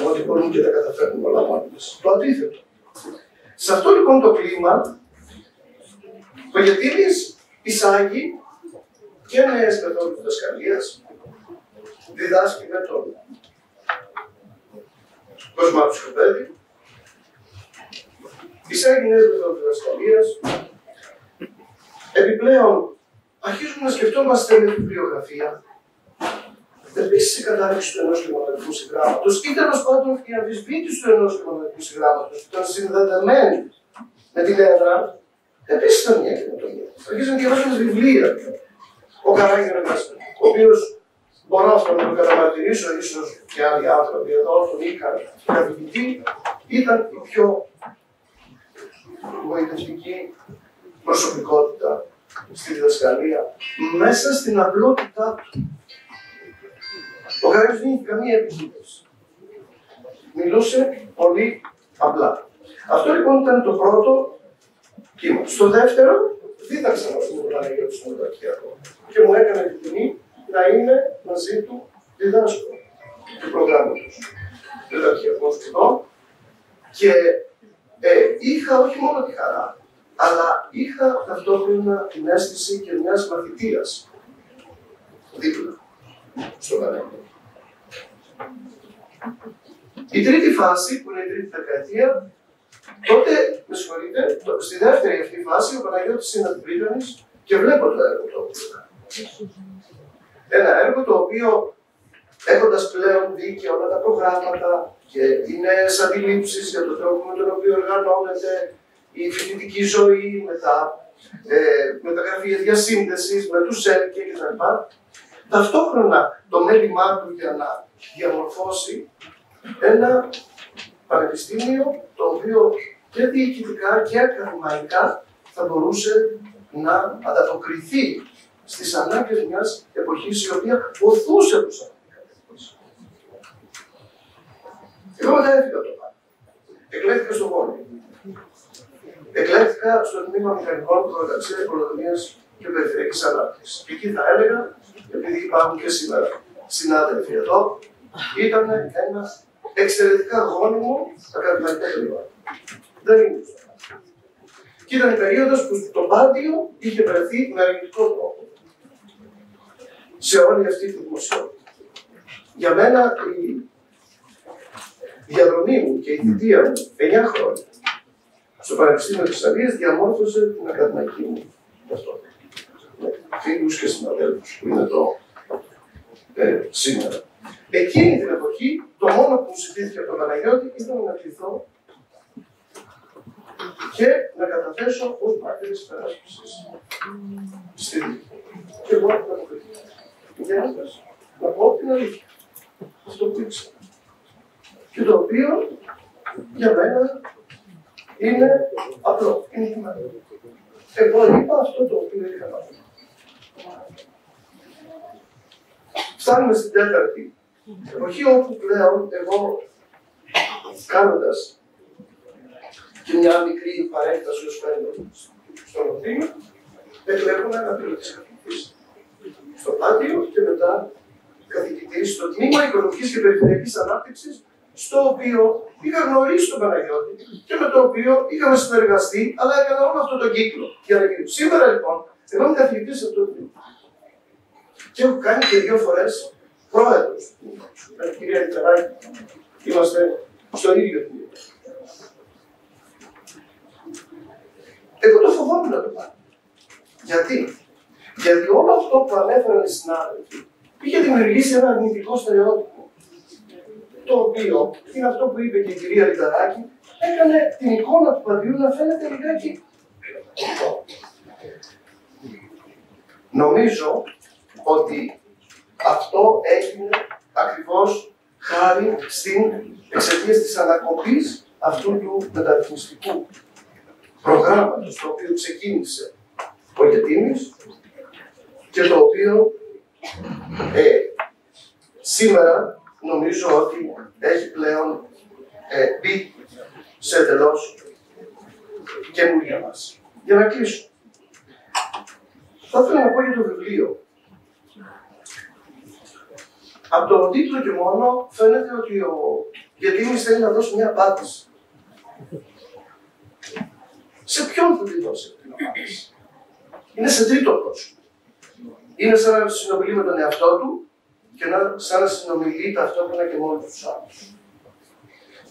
ότι μπορούν και τα καταφέρνουν όλα μόνοι τους. Το αντίθετο. Σε αυτό λοιπόν το κλίμα, ο Γετήλης εισάγει και νέες μεθόδους διδασκαλίας, διδάσκει με τον Κοσμά Ψυχοπέδη, εισάγει νέες μεθόδους διδασκαλίας, επιπλέον αρχίζουμε να σκεφτόμαστε με την βιβλιογραφία. Επίσης η κατάρριξη του ενός και μοναδικού συγγράμματος ή τέλος πάντων η αμφισβήτηση του ενός και μοναδικού συγγράμματος που ήταν συνδεδεμένη με την έδρα, επίσης ήταν μια καινοτομία. Αρχίζουν να διαβάζουν βιβλία. Ο Καράγιανας, ο οποίος μπορώ αυτό να το καταμαρτυρήσω, ίσως και άλλοι άνθρωποι εδώ τον είχαν καθηγητή, ήταν η πιο γοητευτική προσωπικότητα στη διδασκαλία μέσα στην απλότητά του. Ο Καράγιος δεν είχε καμία επικοίνωση. Μιλούσε πολύ απλά. Αυτό λοιπόν ήταν το πρώτο κύμα. Στο δεύτερο, δίδαξα μαζί με τον Παναγιώτη στο Μετακιακό και μου έκανε την τιμή να είναι μαζί του διδάσκω του προγράμματος Μετακιακών σπουδών και είχα όχι μόνο τη χαρά, αλλά είχα ταυτόχρονα την αίσθηση και μιας μαθητείας δίπλα στο Παναγιώτη. Η τρίτη φάση, που είναι η τρίτη δεκαετία, τότε, με συγχωρείτε, στη δεύτερη αυτή φάση ο Παναγιώτης είναι αντιπρίτανης και βλέπω το έργο το οποίο κάνει. Ένα έργο το οποίο, έχοντας πλέον δει και όλα τα προγράμματα και οι νέες αντιλήψεις για τον τρόπο με τον οποίο οργανώνεται η φοιτητική ζωή, με τα γραφεία διασύνδεσης, με τους ΕΛΚΕ κτλ. Ταυτόχρονα το μέλημά του για να διαμορφώσει ένα πανεπιστήμιο το οποίο και διοικητικά και ακαδημαϊκά θα μπορούσε να ανταποκριθεί στις ανάγκες μιας εποχής η οποία οθούσε προς αυτήν την κατεύθυνση. Εγώ μετά έφυγα το πάνω. Εκλέχθηκα στο Βόλιο. Εκλέχθηκα στο τμήμα μηχανικών προγραμματικής οικονομίας και περιφερειακής ανάπτυξης. Και εκεί θα έλεγα, επειδή υπάρχουν και σήμερα συνάδελφοι εδώ, ήταν ένα εξαιρετικά γόνιμο ακαδημαϊκό περιβάλλον. Δεν είναι σωστά. Και ήταν η περίοδος που το Πάντιο είχε βρεθεί με αρνητικό τρόπο σε όλη αυτή τη δημοσιότητα. Για μένα η διαδρομή μου και η θητεία μου 9 χρόνια στο Πανεπιστήμιο της Θεσσαλίας διαμόρφωσε την ακαδημαϊκή μου ταυτότητα. Με φίλους και συναδέλφους που είναι εδώ σήμερα. Εκείνη την εποχή το μόνο που μου ζητήθηκε από τον Παναγιώτη ήταν να κληθώ και να καταθέσω ως μάρτυρες υπεράσπισης στη δίκη. Και εγώ να αποκριθώ. Για να πω την αλήθεια. Αυτό που ήξερα. Και το οποίο για μένα είναι απλό, είναι σημαντικό. Εγώ είπα αυτό το οποίο είχα να πω. Φτάνουμε στην τέταρτη εποχή όπου πλέον εγώ κάνοντας και μια μικρή παρέκταση ως φαίνεται στο Λονδίνο, εκλέγουμε ένα πιλωτής καθηγητής στο Πάντιο και μετά καθηγητής στο τμήμα Οικονομικής και Περιφερειακής Ανάπτυξης, στο οποίο είχα γνωρίσει τον Παναγιώτη και με το οποίο είχαμε συνεργαστεί, αλλά έκανα όλο αυτό τον κύκλο για να γίνει. Σήμερα λοιπόν, εγώ είμαι καθηγητής σε αυτό το τμήμα. Και έχω κάνει και 2 φορές πρόεδρος του κινήματος. Με την κυρία Λιτεράκη είμαστε στο ίδιο τμήμα. Εγώ το φοβόμουν να το πάρω. Γιατί? Γιατί όλο αυτό που ανέφεραν οι συνάδελφοι είχε δημιουργήσει ένα αρνητικό στερεότυπο. Το οποίο είναι αυτό που είπε και η κυρία Λιτεράκη, έκανε την εικόνα του παιδιού να φαίνεται λιγάκι. Νομίζω ότι αυτό έγινε ακριβώς χάρη στην εξαιτίας της ανακοπής αυτού του μεταρρυθμιστικού προγράμματος, το οποίο ξεκίνησε ο Γετίνης και το οποίο σήμερα νομίζω ότι έχει πλέον μπει σε εντελώς καινούργια βάση. Για να κλείσω. Θα ήθελα να πω για το βιβλίο. Από τον τίτλο και μόνο φαίνεται ότι ο Γετίνης θέλει να δώσει μια απάντηση. Σε ποιον θα τη δώσει την απάντηση? Είναι σε τρίτο πρόσωπο. Είναι σαν να συνομιλεί με τον εαυτό του και σαν να συνομιλεί ταυτόχρονα και μόνο τους άλλους.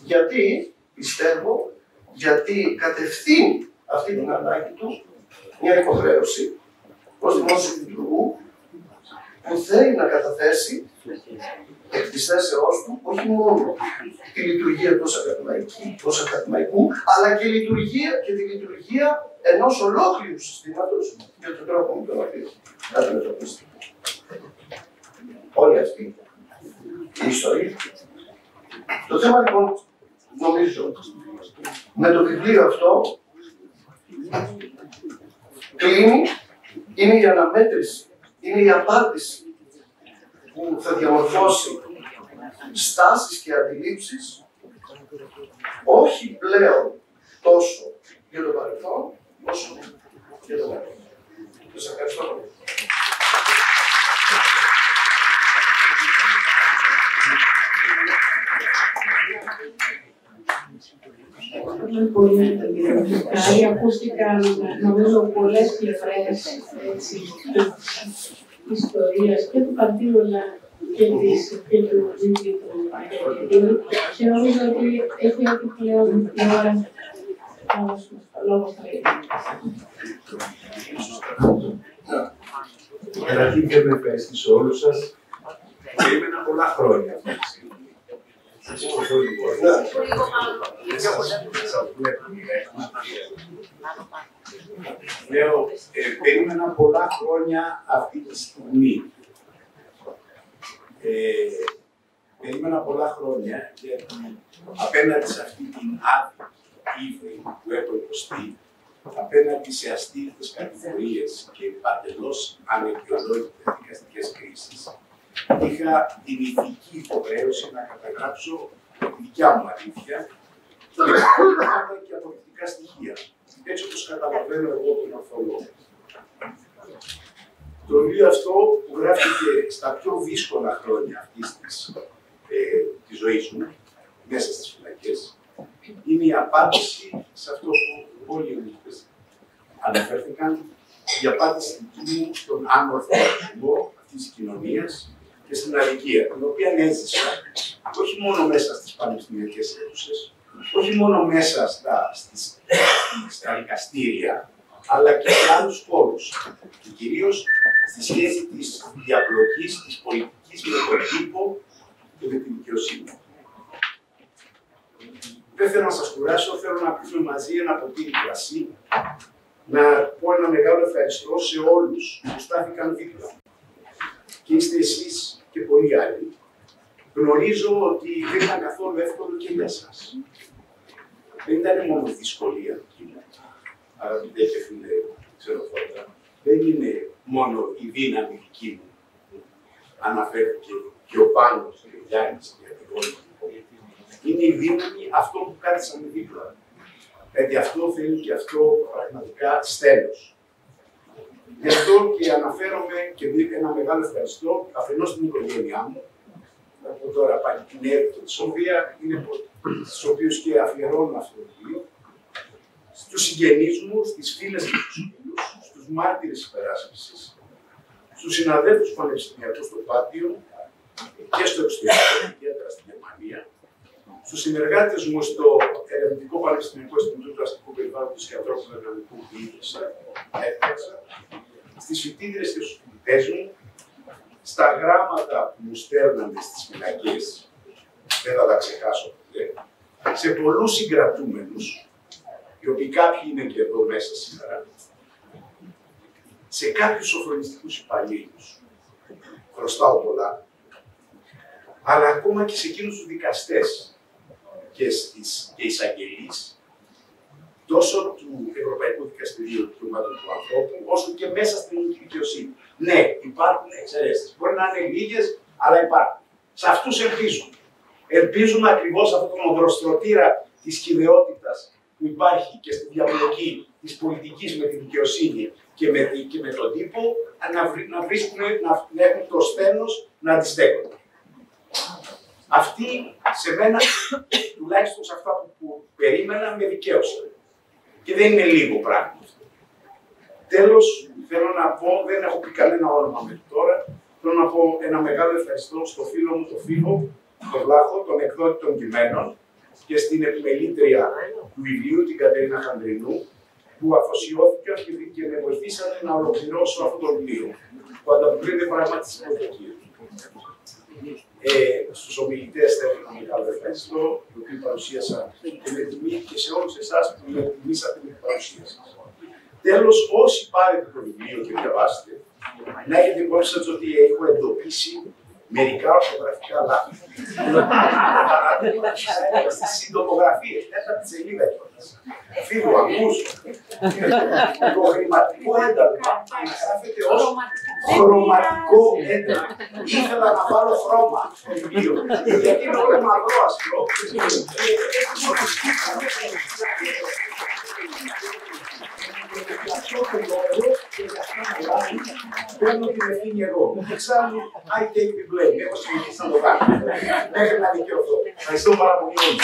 Γιατί, πιστεύω, γιατί κατευθύνει αυτή την ανάγκη του μια υποχρέωση ως δημόσιο λειτουργού που θέλει να καταθέσει εκ της θέσεώς του όχι μόνο τη λειτουργία ενός ακαδημαϊκού, αλλά και τη λειτουργία ενός ολόκληρου συστήματος για τον τρόπο με τον οποίο θα αντιμετωπίσετε. Όλη αυτή η ιστορία. Το θέμα λοιπόν, νομίζω, με το βιβλίο αυτό κλείνει, είναι η αναμέτρηση, είναι η απάντηση που θα διαμορφώσει στάσεις και αντιλήψεις όχι πλέον τόσο για το παρελθόν, όσο για το μέλλον. Σας ευχαριστώ πολύ. Ευχαριστούμε πολύ τον κύριο Μητσοτάκη. Ακούστηκαν, νομίζω, πολλές πλευρές ιστορίας και του Παντίου και του Δήμου του και νομίζω ότι έχει έρθει πλέον η ώρα να δώσουμε το λόγο στα ίδια. Καταρχήν θέλω να ευχαριστήσω όλους σας. Περίμενα πολλά χρόνια. Λέω, περίμενα πολλά χρόνια αυτή τη στιγμή. Περίμενα πολλά χρόνια γιατί απέναντι σε αυτή την ύβρι που έχω υποστεί, απέναντι σε αστήρητες κατηγορίες και παντελώς ανεπιολόγητες δικαστικές κρίσεις, είχα την ηθική υποχρέωση να καταγράψω τη δικιά μου αλήθεια και αποδεικτικά στοιχεία, έτσι όπως καταλαβαίνω εγώ τον ορθολόγο. Το βιβλίο αυτό που γράφτηκε στα πιο δύσκολα χρόνια αυτής της ζωής μου, μέσα στις φυλακές, είναι η απάντηση σε αυτό που όλοι οι ομιλητές αναφέρθηκαν, η απάντηση μου στον ανορθολογισμό αυτής της κοινωνίας και στην αδικία, την οποία έζησα όχι μόνο μέσα στις πανεπιστημιακές αίθουσες, όχι μόνο μέσα στα δικαστήρια, αλλά και σε άλλους χώρους. Και κυρίως στη σχέση της διαπλοκής της πολιτικής με τον τύπο και με την δικαιοσύνη. Δεν θέλω να σας κουράσω, θέλω να πιούμε μαζί ένα ποτήρι κρασί, να πω ένα μεγάλο ευχαριστώ σε όλους που στάθηκαν δίπλα. Και είστε εσείς και πολλοί άλλοι. Γνωρίζω ότι δεν ήταν καθόλου εύκολο και για σας. Δεν ήταν μόνο δυσκολία, αγαπητέ και φίλε ξενοφόντα. Δεν είναι μόνο η δύναμη δική μου, αναφέρθηκε και ο Πάνος και ο Γιάννης και ο Γιώργος. Είναι η δύναμη αυτό που κάθισαν δίπλα. Γιατί αυτό θέλει και αυτό πραγματικά στέλος. Γι' αυτό και αναφέρομαι και δίνω ένα μεγάλο ευχαριστώ αφενός στην οικογένειά μου, από τώρα πάλι την Εύη, της οποία είναι στους οποίους και αφιερώνω αυτό το βιβλίο, στους συγγενείς μου, στις φίλες και στους φίλους, στους μάρτυρες της υπεράσπισης, στους συναδέλφους πανεπιστημιακούς στο Πάτιο, και στο εξωτερικό, ιδιαίτερα στη Γερμανία, στους συνεργάτες μου στο Ερευνητικό Πανεπιστημιακό Ινστιτούτο του Αστικού Περιβάλλοντος και Ανθρώπινου Εργαλικού που έφτιαξα, στις φοιτήτρες και στους φοιτητές μου, στα γράμματα που μου στέλνανε στις φυλακές, δεν θα τα ξεχάσω ποτέ, σε πολλούς συγκρατούμενους, οι οποίοι κάποιοι είναι και εδώ μέσα σήμερα, σε κάποιους σοφρονιστικούς υπαλλήλους, χρωστάω πολλά, αλλά ακόμα και σε εκείνους τους δικαστές και εισαγγελείς, τόσο του Ευρωπαϊκού Δικαστηρίου του Δικαιωμάτων του Ανθρώπου, όσο και μέσα στην ελληνική δικαιοσύνη. Ναι, υπάρχουν εξαιρέσεις. Μπορεί να είναι λίγες, αλλά υπάρχουν. Σε αυτούς ελπίζουν. Ελπίζουν ακριβώς αυτόν τον οδροστρωτήρα της κυριότητας που υπάρχει και στη διαπλοκή της πολιτικής με τη δικαιοσύνη και με τον τύπο, να βρίσκουν, να έχουν το σθένος να αντιστέκονται. Αυτοί σε μένα, τουλάχιστον σε αυτά που περίμενα, με δικαίωσαν. Και δεν είναι λίγο πράγμα. Τέλος, θέλω να πω, δεν έχω πει κανένα όνομα μέχρι τώρα, θέλω να πω ένα μεγάλο ευχαριστώ στο φίλο μου, τον Βλάχο, τον εκδότη των κειμένων και στην επιμελήτρια του βιβλίου, την Κατερίνα Χανδρινού, που αφοσιώθηκαν και με βοηθήσαν να ολοκληρώσω αυτό το βιβλίο, που ανταποκρίνεται πράγματι στις προσδοκίες. Στους ομιλητές θέλω ένα μεγάλο ευχαριστώ, οι οποίοι παρουσίασαν και με τιμή και σε όλους εσάς που με τιμήσατε με την παρουσία σας. Τέλος, όσοι πάρετε το βιβλίο και διαβάσετε, να έχετε υπόψη σας ότι έχω εντοπίσει μερικά ορθογραφικά λάθη. Παράδειγμα, στις συντομογραφίες, τέταρτη σελίδα κιόλας. Φίλου, ακούς. Το χρηματικό ένταλμα γράφεται ως χρωματικό ένταλμα. Ήθελα να βάλω χρώμα στο βιβλίο, γιατί είναι όλο μαύρο άσπρο. Αυτό το λόγο και για αυτό να λάβει, παίρνω την ευθύνη εγώ. Εξάλλου, I take the blame. Έχω συνηθίσει να το κάνω. Μέχρι να δικαιωθώ. Ευχαριστώ πάρα πολύ όλους.